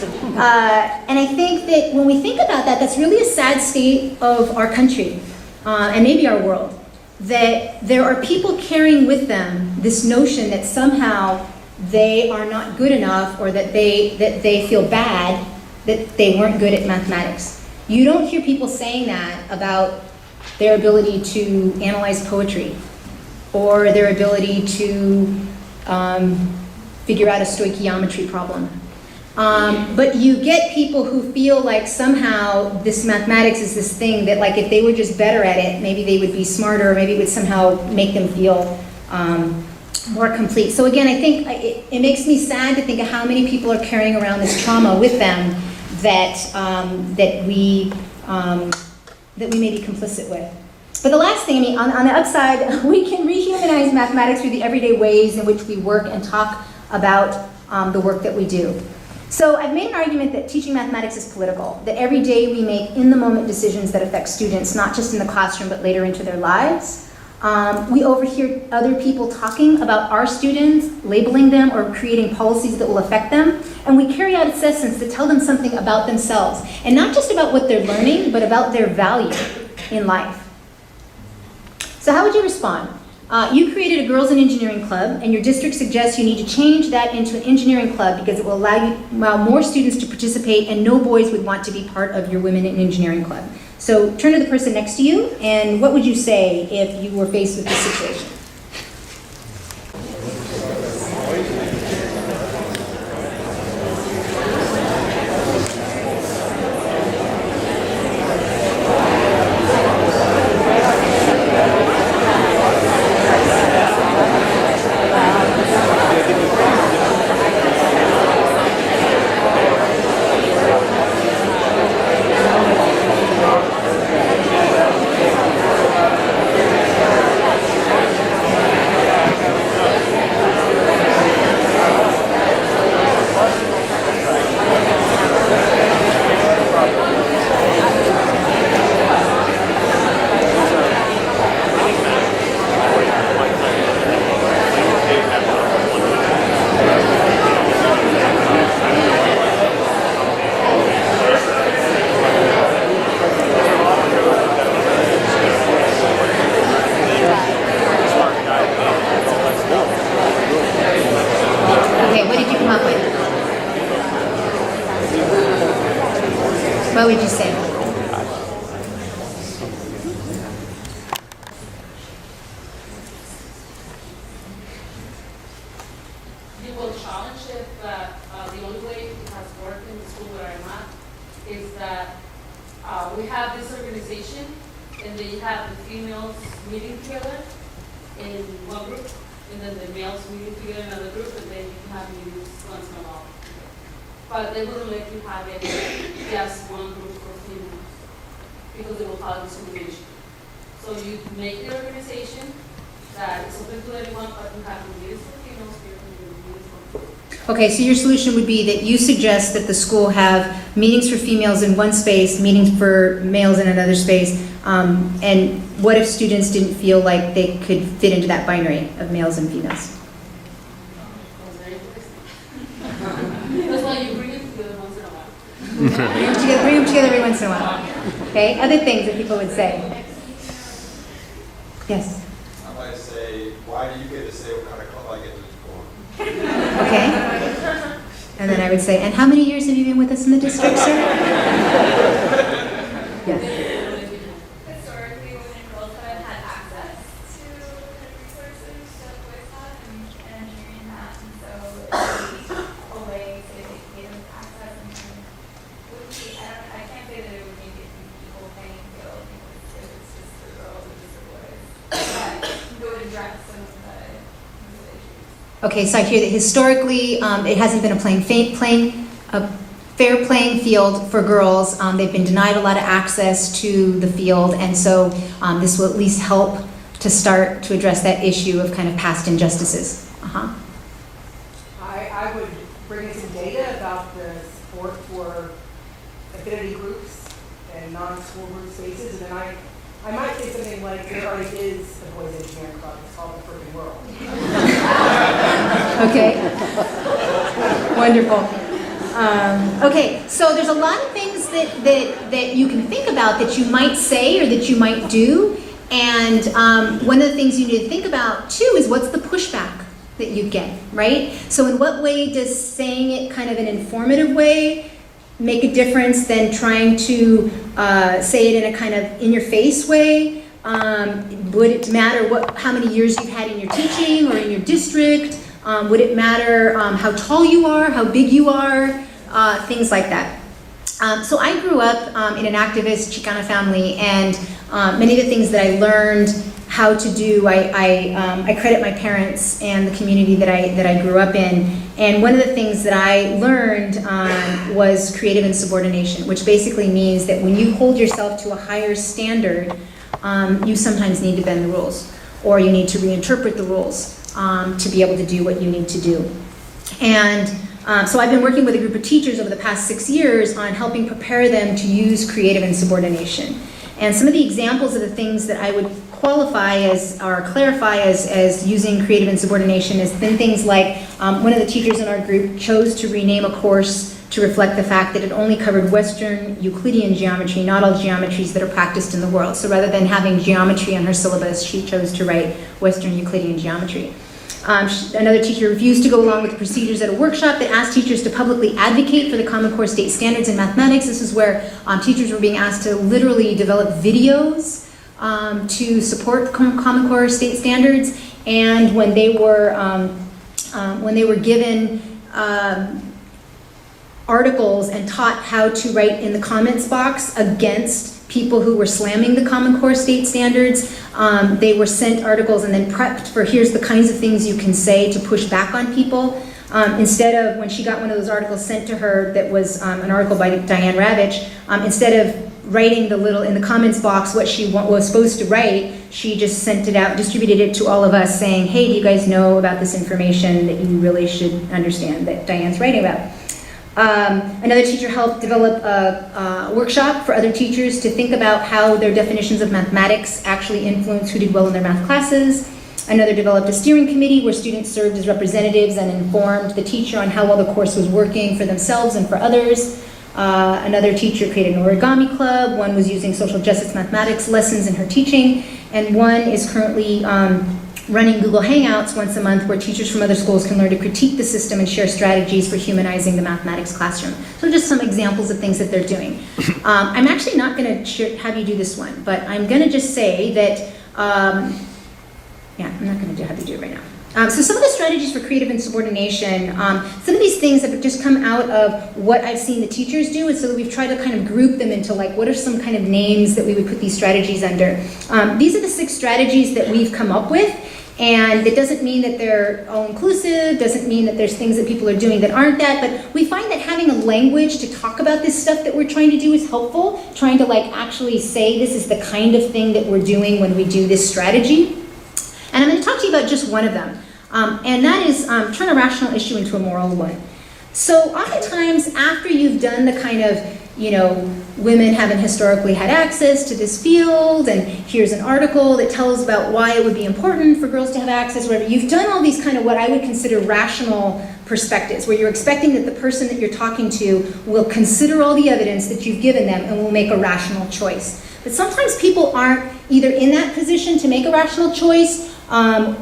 I think that when we think about that, that's really a sad state of our country and maybe our world. That there are people carrying with them this notion that somehow they are not good enough or that they feel bad that they weren't good at mathematics. You don't hear people saying that about their ability to analyze poetry or their ability to figure out a stoichiometry problem. But you get people who feel like somehow this mathematics is this thing that like if they were just better at it, maybe they would be smarter, or maybe it would somehow make them feel more complete. So again, I think it makes me sad to think of how many people are carrying around this trauma with them that we may be complicit with. But the last thing, on the upside, we can rehumanize mathematics through the everyday ways in which we work and talk about the work that we do. So I've made an argument that teaching mathematics is political, that every day we make in-the-moment decisions that affect students, not just in the classroom, but later into their lives. We overhear other people talking about our students, labeling them or creating policies that will affect them, and we carry out assessments that tell them something about themselves, and not just about what they're learning, but about their value in life. So how would you respond? You created a girls in engineering club, and your district suggests you need to change that into an engineering club because it will allow more students to participate, and no boys would want to be part of your women in engineering club. So turn to the person next to you, and what would you say if you were faced with this situation? What would you say? You will challenge it that the only way it has worked in the school where I'm at is that we have this organization and then you have the females meeting together in one group and then the males meeting together in another group, and then you can have meetings once in a while. But they wouldn't let you have it just one group for females because they will cause discrimination. So you make the organization that is open to everyone, but you have meetings for females, meetings for females. Okay, so your solution would be that you suggest that the school have meetings for females in one space, meetings for males in another space, and what if students didn't feel like they could fit into that binary of males and females? That's why you bring it together once in a while. Bring them together every once in a while. Okay, other things that people would say. Yes? I might say, why do you get to say what kind of club I get to form? Okay. And then I would say, and how many years have you been with us in the district, sir? Yes. Historically, women and girls have had access to some of the issues. Okay, so I hear that historically, it hasn't been a fair playing field for girls. They've been denied a lot of access to the field, and so this will at least help to start to address that issue of kind of past injustices. I would bring in some data about the support for affinity groups and non-school group spaces, and then I might say something like, there already is a boys engineering club, it's called the Freaking World. Okay. Wonderful. Okay, so there's a lot of things that you can think about that you might say or that you might do. And one of the things you need to think about too is what's the pushback that you get, right? So in what way does saying it kind of an informative way make a difference than trying to say it in a kind of in-your-face way? Would it matter how many years you've had in your teaching or in your district? Would it matter how tall you are, how big you are, things like that. So I grew up in an activist Chicana family, and many of the things that I learned how to do, I credit my parents and the community that I grew up in. And one of the things that I learned was creative insubordination, which basically means that when you hold yourself to a higher standard, you sometimes need to bend the rules, or you need to reinterpret the rules to be able to do what you need to do. And so I've been working with a group of teachers over the past 6 years on helping prepare them to use creative insubordination. And some of the examples of the things that I would qualify as, or clarify as using creative insubordination has been things like, one of the teachers in our group chose to rename a course to reflect the fact that it only covered Western Euclidean geometry, not all geometries that are practiced in the world. So rather than having geometry on her syllabus, she chose to write Western Euclidean geometry. Another teacher refused to go along with the procedures at a workshop that asked teachers to publicly advocate for the Common Core state standards in mathematics. This is where teachers were being asked to literally develop videos to support Common Core state standards. And when they were given articles and taught how to write in the comments box against people who were slamming the Common Core state standards, they were sent articles and then prepped for here's the kinds of things you can say to push back on people. Instead of, when she got one of those articles sent to her that was an article by Diane Ravitch, instead of writing in the comments box what she was supposed to write, she just sent it out, distributed it to all of us saying, hey, do you guys know about this information that you really should understand that Diane's writing about? Another teacher helped develop a workshop for other teachers to think about how their definitions of mathematics actually influence who did well in their math classes. Another developed a steering committee where students served as representatives and informed the teacher on how well the course was working for themselves and for others. Another teacher created an origami club. One was using social justice mathematics lessons in her teaching. And one is currently running Google Hangouts once a month where teachers from other schools can learn to critique the system and share strategies for humanizing the mathematics classroom. So just some examples of things that they're doing. I'm actually not going to have you do this one, but I'm going to just say that, I'm not going to have you do it right now. So some of the strategies for creative insubordination, some of these things have just come out of what I've seen the teachers do, and so we've tried to kind of group them into like, what are some kind of names that we would put these strategies under. These are the 6 strategies that we've come up with. And it doesn't mean that they're all-inclusive, doesn't mean that there's things that people are doing that aren't that, but we find that having a language to talk about this stuff that we're trying to do is helpful, trying to like actually say this is the kind of thing that we're doing when we do this strategy. And I'm going to talk to you about just one of them, and that is turn a rational issue into a moral one. So oftentimes after you've done the kind of, women haven't historically had access to this field, and here's an article that tells about why it would be important for girls to have access, whatever. You've done all these kind of what I would consider rational perspectives, where you're expecting that the person that you're talking to will consider all the evidence that you've given them and will make a rational choice. But sometimes people aren't either in that position to make a rational choice,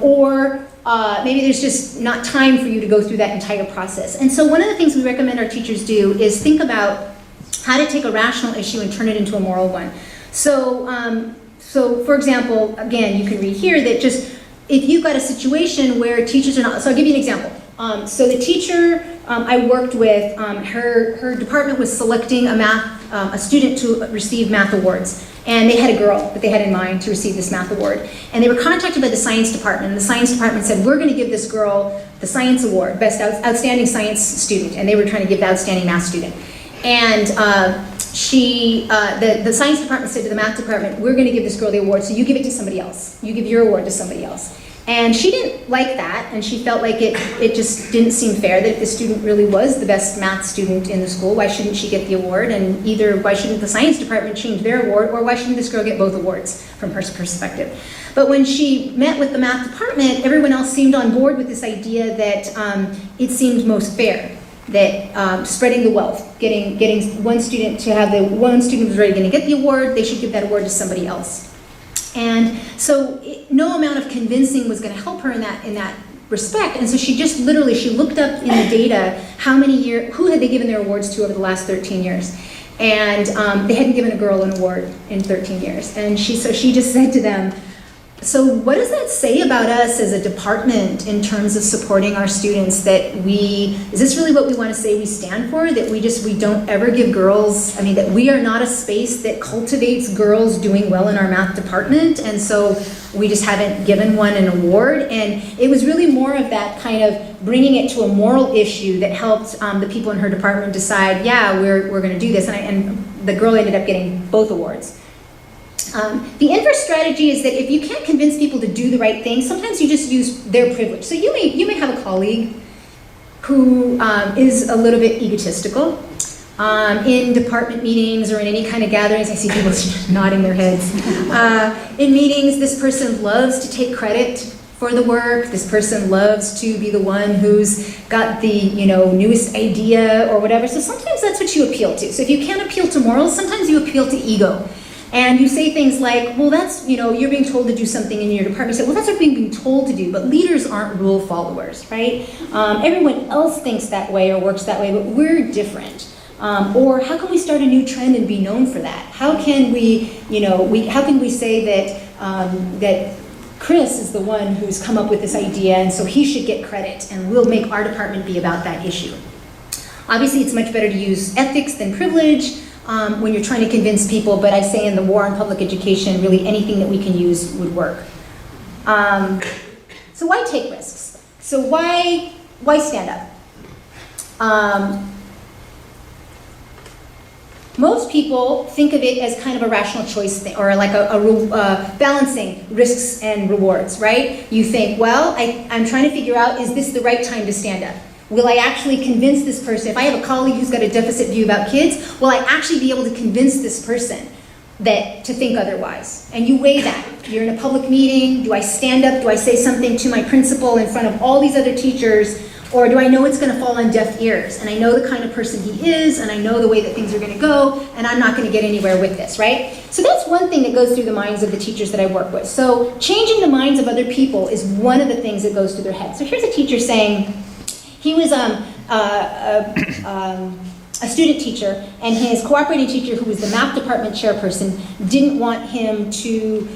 or maybe there's just not time for you to go through that entire process. And so one of the things we recommend our teachers do is think about how to take a rational issue and turn it into a moral one. So, for example, again, you can read here that just if you've got a situation where teachers are not, so I'll give you an example. So the teacher I worked with, her department was selecting a student to receive math awards. And they had a girl that they had in mind to receive this math award. And they were contacted by the science department, and the science department said, we're gonna give this girl the science award, best outstanding science student, and they were trying to give the outstanding math student. And the science department said to the math department, we're gonna give this girl the award, so you give it to somebody else. You give your award to somebody else. And she didn't like that, and she felt like it just didn't seem fair that if the student really was the best math student in the school, why shouldn't she get the award? And either why shouldn't the science department change their award, or why shouldn't this girl get both awards from her perspective? But when she met with the math department, everyone else seemed on board with this idea that it seemed most fair, that spreading the wealth, getting one student to have one student who's already going to get the award, they should give that award to somebody else. And so no amount of convincing was going to help her in that respect. And so she just literally, she looked up in the data who had they given their awards to over the last 13 years. And they hadn't given a girl an award in 13 years. And so she just said to them, so what does that say about us as a department in terms of supporting our students, that is this really what we want to say we stand for? That we don't ever give girls, that we are not a space that cultivates girls doing well in our math department, and so we just haven't given one an award? And it was really more of that kind of bringing it to a moral issue that helped the people in her department decide, yeah, we're going to do this, and the girl ended up getting both awards. The inverse strategy is that if you can't convince people to do the right thing, sometimes you just use their privilege. So you may have a colleague who is a little bit egotistical. In department meetings or in any kind of gatherings, I see people nodding their heads. In meetings, this person loves to take credit for the work. This person loves to be the one who's got the newest idea or whatever. So sometimes that's what you appeal to. So if you can't appeal to morals, sometimes you appeal to ego. And you say things like, well, that's, you're being told to do something in your department. You say, well, that's what we're being told to do, but leaders aren't rule followers, right? Everyone else thinks that way or works that way, but we're different. Or how can we start a new trend and be known for that? How can we, how can we say that Chris is the one who's come up with this idea, and so he should get credit, and we'll make our department be about that issue? Obviously, it's much better to use ethics than privilege when you're trying to convince people, but I say in the war on public education, really anything that we can use would work. So why take risks? So why stand up? Most people think of it as kind of a rational choice thing, or like a balancing risks and rewards, right? You think, well, I'm trying to figure out, is this the right time to stand up? Will I actually convince this person? If I have a colleague who's got a deficit view about kids, will I actually be able to convince this person to think otherwise? And you weigh that. You're in a public meeting. Do I stand up? Do I say something to my principal in front of all these other teachers? Or do I know it's going to fall on deaf ears? And I know the kind of person he is, and I know the way that things are going to go, and I'm not going to get anywhere with this, right? So that's one thing that goes through the minds of the teachers that I work with. So changing the minds of other people is one of the things that goes through their head. So here's a teacher saying, he was a student teacher, and his cooperating teacher, who was the math department chairperson, didn't want him to,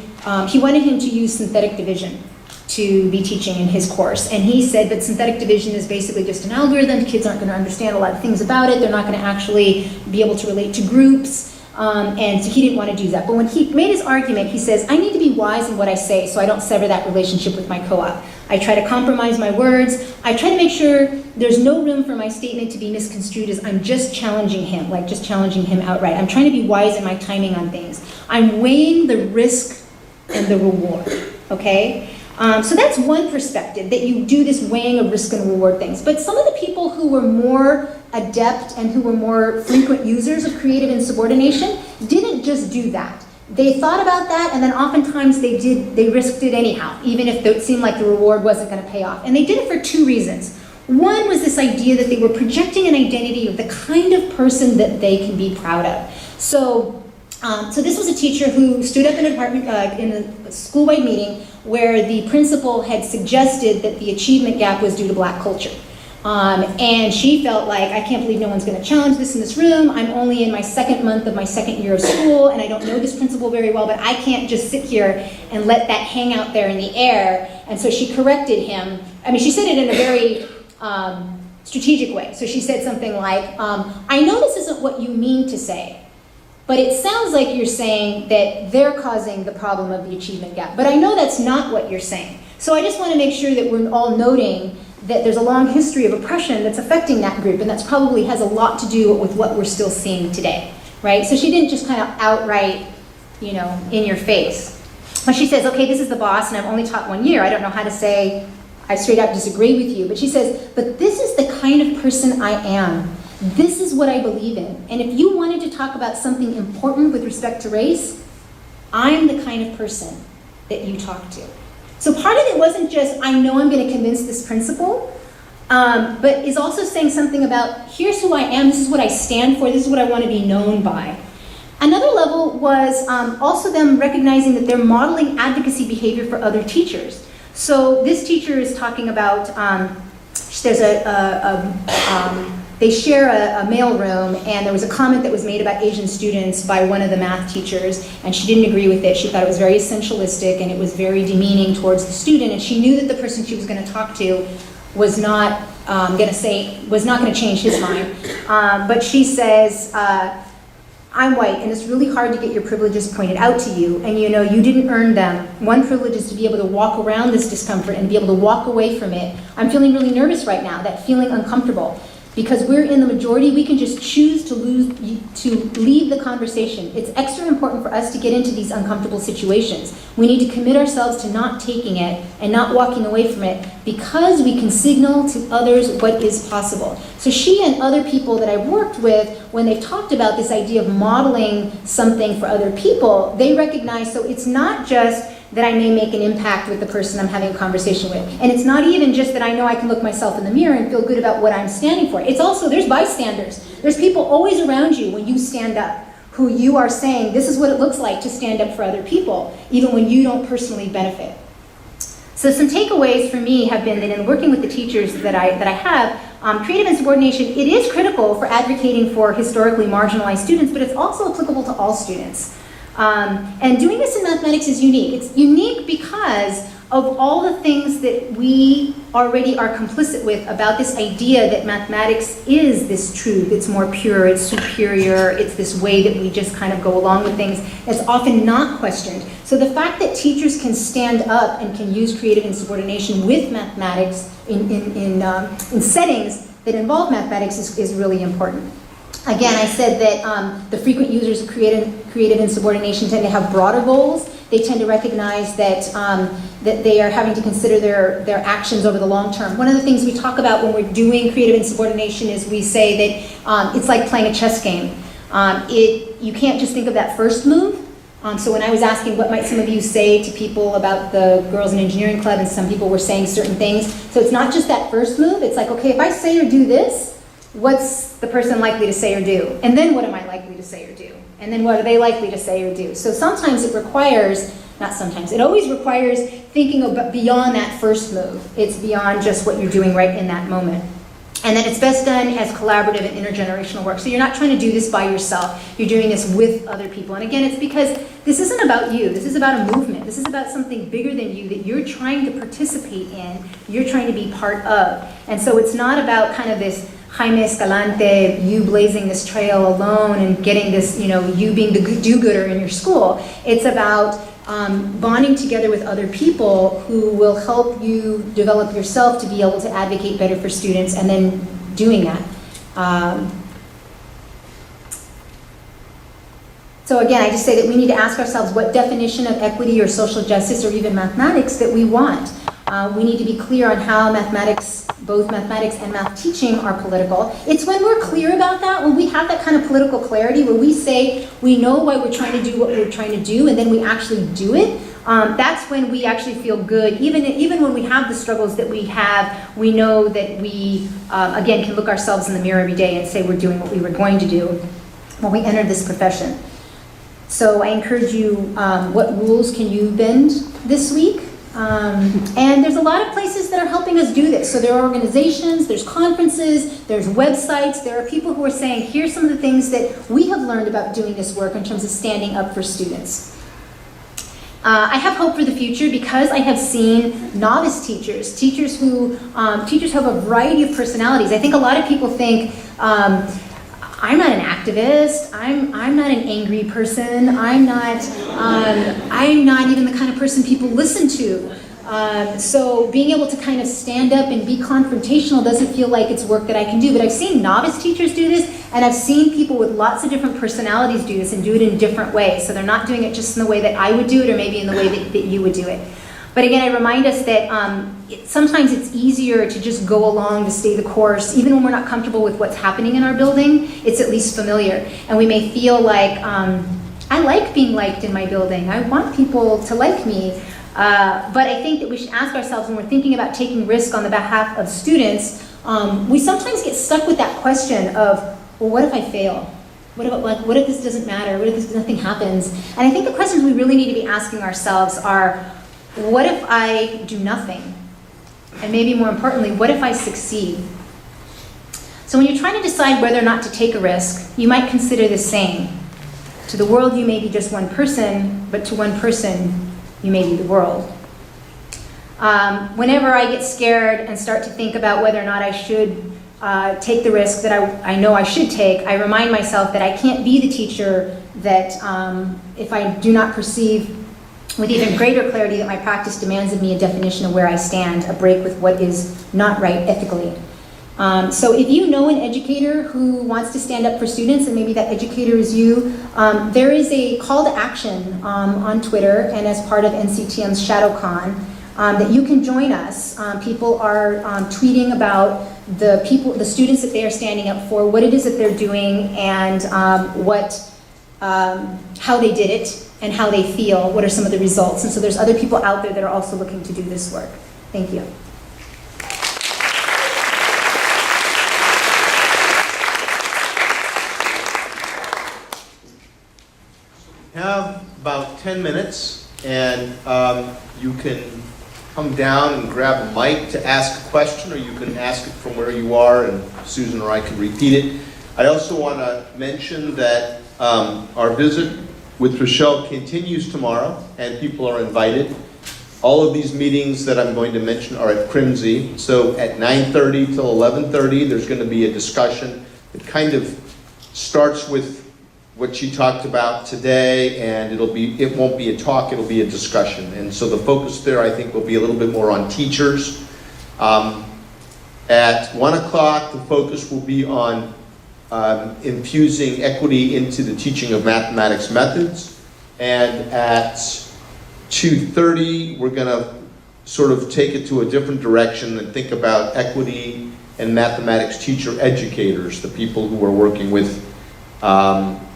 he wanted him to use synthetic division to be teaching in his course. And he said that synthetic division is basically just an algorithm. Kids aren't going to understand a lot of things about it. They're not going to actually be able to relate to groups. And so he didn't want to do that. But when he made his argument, he says, I need to be wise in what I say so I don't sever that relationship with my co-op. I try to compromise my words. I try to make sure there's no room for my statement to be misconstrued as I'm just challenging him, like just challenging him outright. I'm trying to be wise in my timing on things. I'm weighing the risk and the reward, okay? So that's one perspective, that you do this weighing of risk and reward things. But some of the people who were more adept and who were more frequent users of creative insubordination didn't just do that. They thought about that, and then oftentimes they risked it anyhow, even if it seemed like the reward wasn't going to pay off. And they did it for two reasons. One was this idea that they were projecting an identity of the kind of person that they can be proud of. So this was a teacher who stood up in a department, in a school-wide meeting where the principal had suggested that the achievement gap was due to black culture. And she felt like, I can't believe no one's going to challenge this in this room. I'm only in my second month of my second year of school, and I don't know this principal very well, but I can't just sit here and let that hang out there in the air. And so she corrected him. I mean, she said it in a very strategic way. So she said something like, I know this isn't what you mean to say, But it sounds like you're saying that they're causing the problem of the achievement gap. But I know that's not what you're saying. So I just want to make sure that we're all noting that there's a long history of oppression that's affecting that group, and that's probably has a lot to do with what we're still seeing today, right? So she didn't just kind of outright, you know, in your face. When she says, okay, this is the boss, and I've only taught 1 year, I don't know how to say, I straight out disagree with you. But she says, but this is the kind of person I am. This is what I believe in. And if you wanted to talk about something important with respect to race, I'm the kind of person that you talk to. So part of it wasn't just, I know I'm going to convince this principal, but is also saying something about, here's who I am, this is what I stand for, this is what I want to be known by. Another level was also them recognizing that they're modeling advocacy behavior for other teachers. So this teacher is talking about, there's they share a mailroom, and there was a comment that was made about Asian students by one of the math teachers, and she didn't agree with it. She thought it was very essentialistic and it was very demeaning towards the student, and she knew that the person she was going to talk to was not going to change his mind. But she says, I'm white, and it's really hard to get your privileges pointed out to you, and you know, you didn't earn them. One privilege is to be able to walk around this discomfort and be able to walk away from it. I'm feeling really nervous right now, that feeling uncomfortable. Because we're in the majority, we can just choose to leave the conversation. It's extra important for us to get into these uncomfortable situations. We need to commit ourselves to not taking it and not walking away from it, because we can signal to others what is possible. So she and other people that I've worked with, when they've talked about this idea of modeling something for other people, they recognize, so it's not just that I may make an impact with the person I'm having a conversation with. And it's not even just that I know I can look myself in the mirror and feel good about what I'm standing for. It's also, there's bystanders. There's people always around you when you stand up, who you are saying, this is what it looks like to stand up for other people, even when you don't personally benefit. So some takeaways for me have been that in working with the teachers that I have, creative insubordination, it is critical for advocating for historically marginalized students, but it's also applicable to all students. And doing this in mathematics is unique. It's unique because of all the things that we already are complicit with about this idea that mathematics is this truth. It's more pure, it's superior, it's this way that we just kind of go along with things. It's often not questioned. So the fact that teachers can stand up and can use creative insubordination with mathematics in settings that involve mathematics is really important. Again, I said that the frequent users of creative insubordination tend to have broader goals. They tend to recognize that, that they are having to consider their actions over the long term. One of the things we talk about when we're doing creative insubordination is we say that it's like playing a chess game. You can't just think of that first move. So when I was asking what might some of you say to people about the Girls in Engineering Club, and some people were saying certain things. So it's not just that first move. It's like, okay, if I say or do this, what's the person likely to say or do? And then what am I likely to say or do? And then what are they likely to say or do? So sometimes it requires, not sometimes, it always requires thinking about beyond that first move. It's beyond just what you're doing right in that moment. And then it's best done as collaborative and intergenerational work. So you're not trying to do this by yourself. You're doing this with other people. And again, it's because this isn't about you. This is about a movement. This is about something bigger than you that you're trying to participate in. You're trying to be part of. And so it's not about kind of this Jaime Escalante, you blazing this trail alone and getting this, you being the do-gooder in your school. It's about bonding together with other people who will help you develop yourself to be able to advocate better for students, and then doing that. So again, I just say that we need to ask ourselves what definition of equity or social justice or even mathematics that we want. We need to be clear on how mathematics, both mathematics and math teaching, are political. It's when we're clear about that, when we have that kind of political clarity, where we say we know why we're trying to do what we're trying to do, and then we actually do it, that's when we actually feel good. Even when we have the struggles that we have, we know that we, again, can look ourselves in the mirror every day and say we're doing what we were going to do when we entered this profession. So I encourage you, what rules can you bend this week? And there's a lot of places that are helping us do this. So there are organizations, there's conferences, there's websites, there are people who are saying, here's some of the things that we have learned about doing this work in terms of standing up for students. I have hope for the future because I have seen novice teachers, teachers who have a variety of personalities. I think a lot of people think, I'm not an activist. I'm not an angry person. I'm not even the kind of person people listen to. So being able to kind of stand up and be confrontational doesn't feel like it's work that I can do. But I've seen novice teachers do this, and I've seen people with lots of different personalities do this and do it in different ways. So they're not doing it just in the way that I would do it, or maybe in the way that you would do it. But again, I remind us that sometimes it's easier to just go along to stay the course. Even when we're not comfortable with what's happening in our building, it's at least familiar. And we may feel like, I like being liked in my building. I want people to like me. But I think that we should ask ourselves, when we're thinking about taking risk on the behalf of students, we sometimes get stuck with that question of, well, what if I fail? What if this doesn't matter? What if nothing happens? And I think the questions we really need to be asking ourselves are, what if I do nothing? And maybe more importantly, what if I succeed? So when you're trying to decide whether or not to take a risk, you might consider this saying: to the world you may be just one person, but to one person you may be the world. Whenever I get scared and start to think about whether or not I should take the risk that I know I should take, I remind myself that I can't be the teacher that if I do not perceive with even greater clarity that my practice demands of me a definition of where I stand, a break with what is not right ethically. So if you know an educator who wants to stand up for students, and maybe that educator is you, there is a call to action on Twitter and as part of NCTM's ShadowCon that you can join us. People are tweeting about the students that they are standing up for, what it is that they're doing, and how they did it, and how they feel, what are some of the results. And so there's other people out there that are also looking to do this work. Thank you. Have about 10 minutes, and you can come down and grab a mic to ask a question, or you can ask it from where you are, and Susan or I can repeat it. I also want to mention that our visit with Rochelle continues tomorrow, and people are invited. All of these meetings that I'm going to mention are at CRMSE. So at 9:30 till 11:30, there's going to be a discussion. It kind of starts with what she talked about today, and it won't be a talk, it'll be a discussion. And so the focus there, I think, will be a little bit more on teachers. At 1 o'clock, the focus will be on infusing equity into the teaching of mathematics methods. And at 2:30, we're going to sort of take it to a different direction and think about equity and mathematics teacher educators, the people who are working with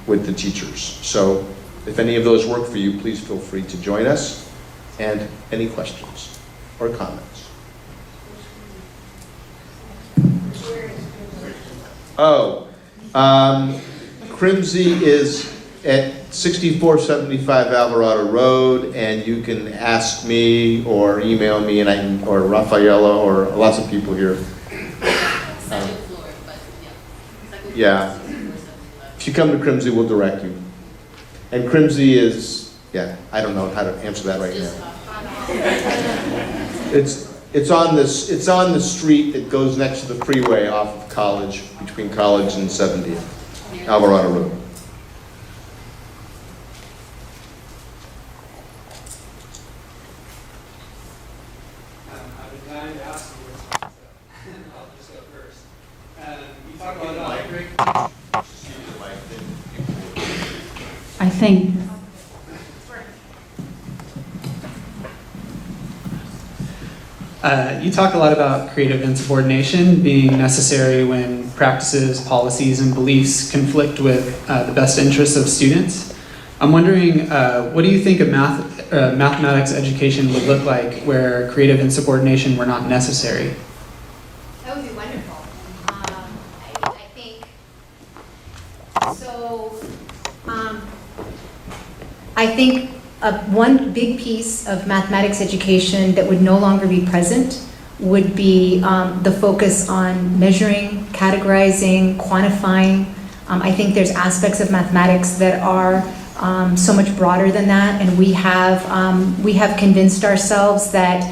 the teachers. So if any of those work for you, please feel free to join us. And any questions or comments? CRMSE is at 6475 Alvarado Road, and you can ask me or email me, and or Rafaela, or lots of people here. Yeah. If you come to CRMSE, we'll direct you. And CRMSE is, I don't know how to answer that right now. It's on the street that goes next to the freeway off of College, between College and 70th, Alvarado Road. I've been dying to ask you this, so I'll just go first. You talk about I think you talk a lot about creative insubordination being necessary when practices, policies, and beliefs conflict with the best interests of students. I'm wondering, what do you think a mathematics education would look like where creative insubordination were not necessary? That would be wonderful. I think so. I think one big piece of mathematics education that would no longer be present would be the focus on measuring, categorizing, quantifying. I think there's aspects of mathematics that are so much broader than that, and we have convinced ourselves that,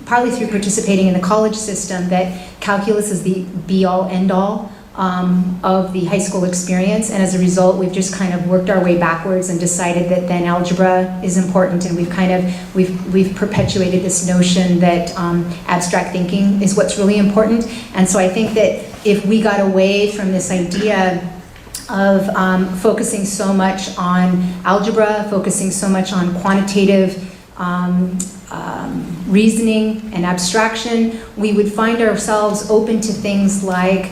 partly through participating in the college system, that calculus is the be-all, end-all of the high school experience, and as a result, we've just kind of worked our way backwards and decided that then algebra is important, and we've perpetuated this notion that abstract thinking is what's really important. And so I think that if we got away from this idea of focusing so much on algebra, focusing so much on quantitative reasoning and abstraction, we would find ourselves open to things like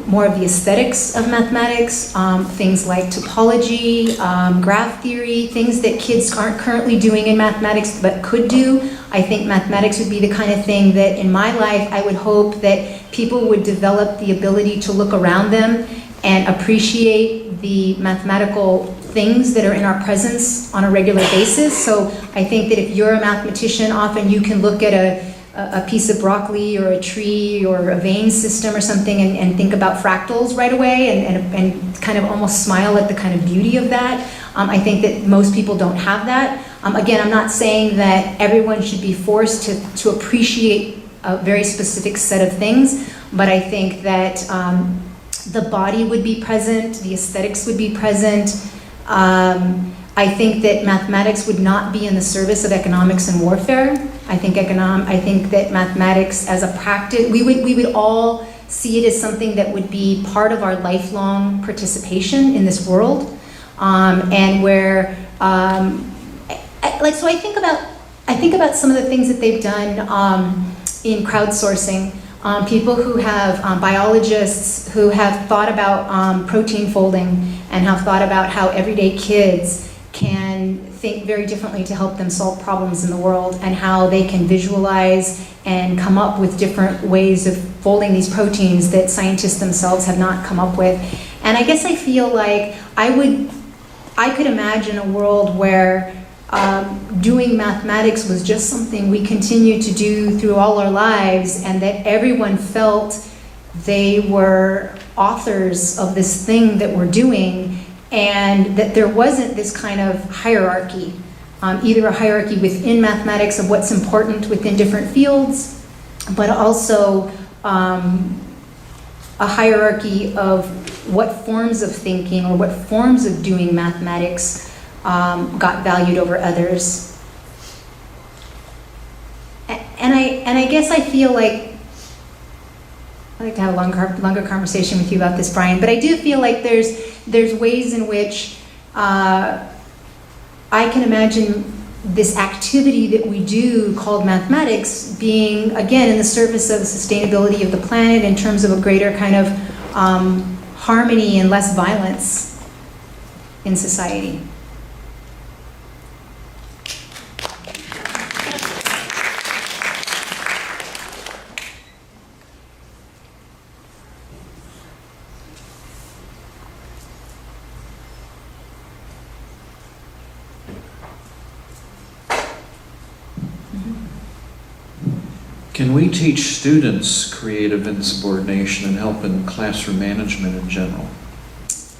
more of the aesthetics of mathematics, things like topology, graph theory, things that kids aren't currently doing in mathematics but could do. I think mathematics would be the kind of thing that in my life I would hope that people would develop the ability to look around them and appreciate the mathematical things that are in our presence on a regular basis. So I think that if you're a mathematician, often you can look at a piece of broccoli or a tree or a vein system or something and think about fractals right away and kind of almost smile at the kind of beauty of that. I think that most people don't have that. Again, I'm not saying that everyone should be forced to appreciate a very specific set of things, but I think that the body would be present, the aesthetics would be present. I think that mathematics would not be in the service of economics and warfare. I think that mathematics as a practice, we would all see it as something that would be part of our lifelong participation in this world, and where, so I think about some of the things that they've done in crowdsourcing. People who have, biologists who have thought about protein folding and have thought about how everyday kids can think very differently to help them solve problems in the world, and how they can visualize and come up with different ways of folding these proteins that scientists themselves have not come up with. And I guess I feel like I could imagine a world where doing mathematics was just something we continue to do through all our lives, and that everyone felt they were authors of this thing that we're doing, and that there wasn't this kind of hierarchy, either a hierarchy within mathematics of what's important within different fields, but also a hierarchy of what forms of thinking or what forms of doing mathematics got valued over others. And I guess I feel like I'd like to have a longer conversation with you about this, Brian, but I do feel like there's ways in which I can imagine this activity that we do called mathematics being, again, in the service of the sustainability of the planet in terms of a greater kind of harmony and less violence in society. Can we teach students creative insubordination and help in classroom management in general?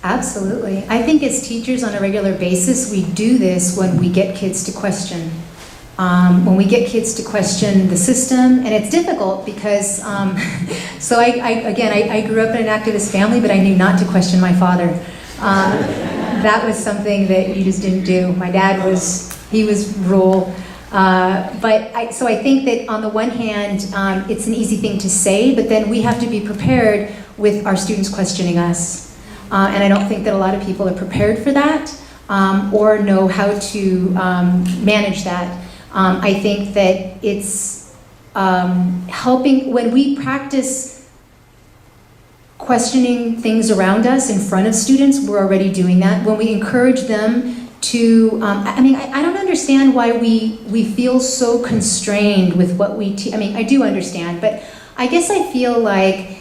Absolutely. I think as teachers on a regular basis, we do this when we get kids to question. When we get kids to question the system, and it's difficult because, so I grew up in an activist family, but I knew not to question my father. That was something that you just didn't do. My dad he was rule. So I think that on the one hand, it's an easy thing to say, but then we have to be prepared with our students questioning us. And I don't think that a lot of people are prepared for that, or know how to manage that. I think that it's helping when we practice questioning things around us in front of students. We're already doing that. When we encourage them to, I don't understand why we feel so constrained with what we teach. I do understand, but I guess I feel like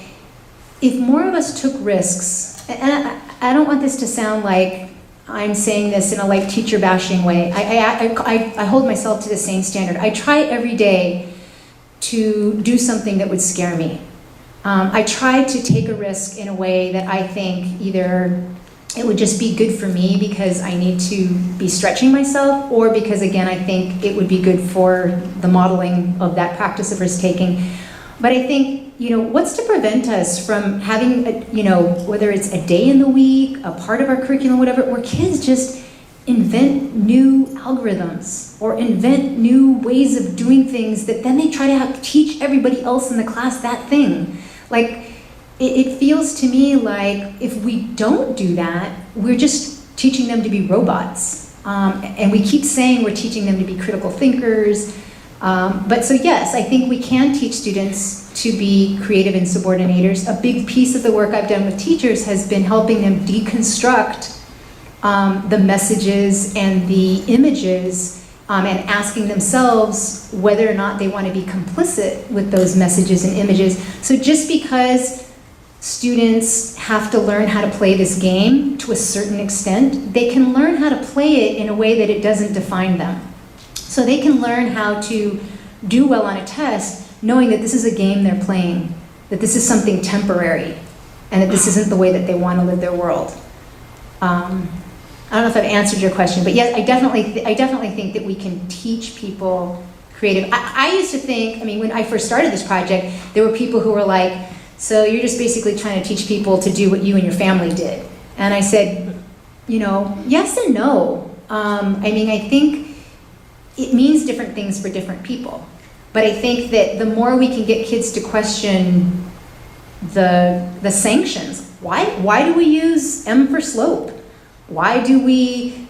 if more of us took risks, and I don't want this to sound like I'm saying this in a teacher bashing way. I hold myself to the same standard. I try every day to do something that would scare me. I try to take a risk in a way that I think either it would just be good for me because I need to be stretching myself, or because, again, I think it would be good for the modeling of that practice of risk taking. But I think, what's to prevent us from having, whether it's a day in the week, a part of our curriculum, whatever, where kids just invent new algorithms or invent new ways of doing things that then they try to teach everybody else in the class that thing. Like, it feels to me like if we don't do that, we're just teaching them to be robots. And we keep saying we're teaching them to be critical thinkers. But so yes, I think we can teach students to be creative insubordinators. A big piece of the work I've done with teachers has been helping them deconstruct the messages and the images and asking themselves whether or not they want to be complicit with those messages and images. So just because students have to learn how to play this game to a certain extent, they can learn how to play it in a way that it doesn't define them. So they can learn how to do well on a test knowing that this is a game they're playing, that this is something temporary, and that this isn't the way that they want to live their world. I don't know if I've answered your question, but yes, I definitely think that we can teach people creative. I used to think, when I first started this project, there were people who were like, so you're just basically trying to teach people to do what you and your family did. And I said, yes and no. I think it means different things for different people. But I think that the more we can get kids to question the sanctions, why do we use M for slope? Why do we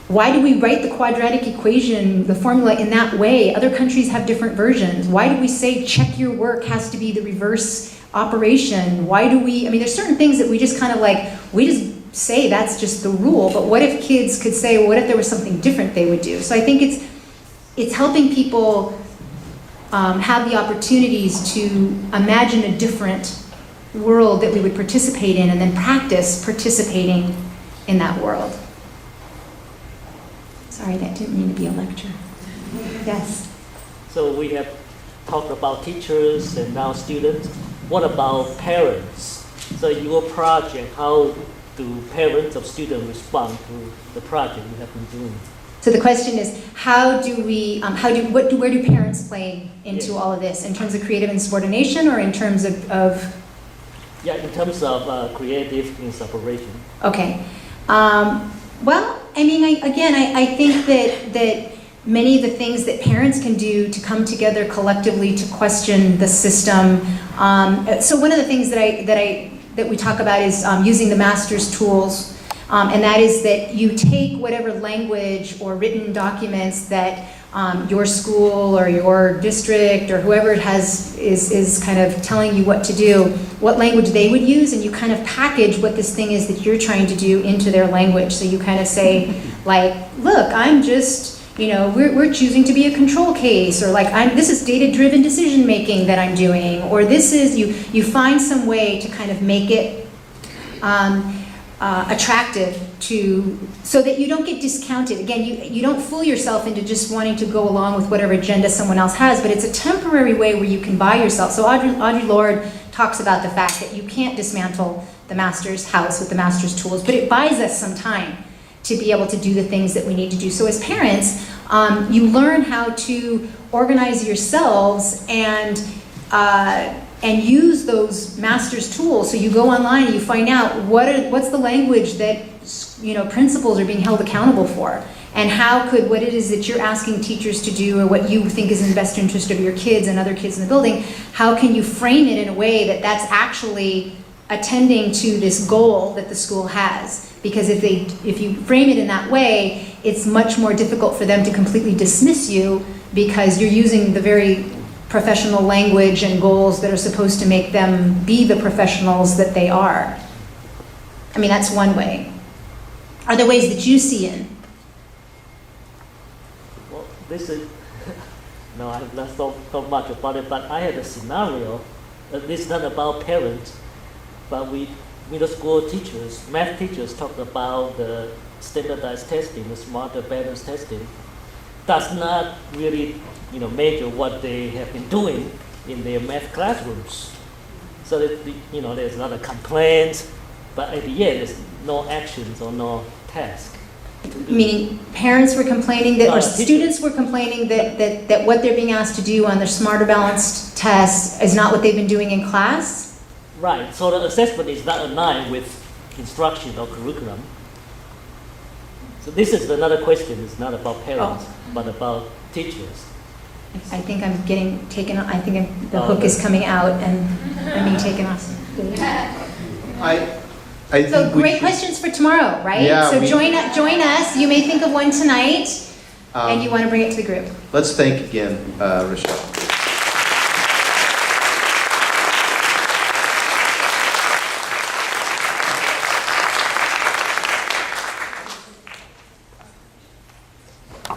why do we write the quadratic equation, the formula in that way? Other countries have different versions. Why do we say check your work has to be the reverse operation? Why do we, there's certain things that we just kind of we just say that's just the rule, but what if kids could say, well, what if there was something different they would do? So I think it's helping people have the opportunities to imagine a different world that we would participate in and then practice participating in that world. Sorry, that didn't mean to be a lecture. Yes? So we have talked about teachers and now students. What about parents? So your project, how do parents of students respond to the project you have been doing? So the question is, where do parents play into all of this? In terms of creative insubordination or in terms of Yeah, in terms of creative insubordination. Okay. Well, I think that many of the things that parents can do to come together collectively to question the system. So one of the things that we talk about is using the master's tools, and that is that you take whatever language or written documents that your school or your district or whoever it has is kind of telling you what to do, what language they would use, and you kind of package what this thing is that you're trying to do into their language. So you kind of say, look, I'm just, we're choosing to be a control case, or this is data-driven decision making that I'm doing, or this is, you find some way to kind of make it attractive so that you don't get discounted. Again, you don't fool yourself into just wanting to go along with whatever agenda someone else has, but it's a temporary way where you can buy yourself. So Audre Lorde talks about the fact that you can't dismantle the master's house with the master's tools, but it buys us some time to be able to do the things that we need to do. So as parents, you learn how to organize yourselves and use those master's tools. So you go online and you find out what's the language that principals are being held accountable for, and what it is that you're asking teachers to do, or what you think is in the best interest of your kids and other kids in the building. How can you frame it in a way that that's actually attending to this goal that the school has? Because if you frame it in that way, it's much more difficult for them to completely dismiss you, because you're using the very professional language and goals that are supposed to make them be the professionals that they are. That's one way. Are there ways that you see in? Well, this is, no, I have not thought much about it, but I had a scenario, this is not about parents, but middle school teachers, math teachers talk about the standardized testing, the smarter, better testing. Does not really, measure what they have been doing in their math classrooms. So that, there's a lot of complaints, but at the end, there's no actions or no task. Meaning parents were complaining that, No, or teachers. students were complaining that what they're being asked to do on their Smarter Balanced test is not what they've been doing in class? Right, so the assessment is not aligned with instruction or curriculum. So this is another question, it's not about parents, but about teachers. I think I'm getting taken, I think the hook is coming out and I'm being taken off. I So think we great should- questions for tomorrow, right? Yeah, So we- join us, you may think of one tonight and you want to bring it to the group. Let's thank again, Rochelle.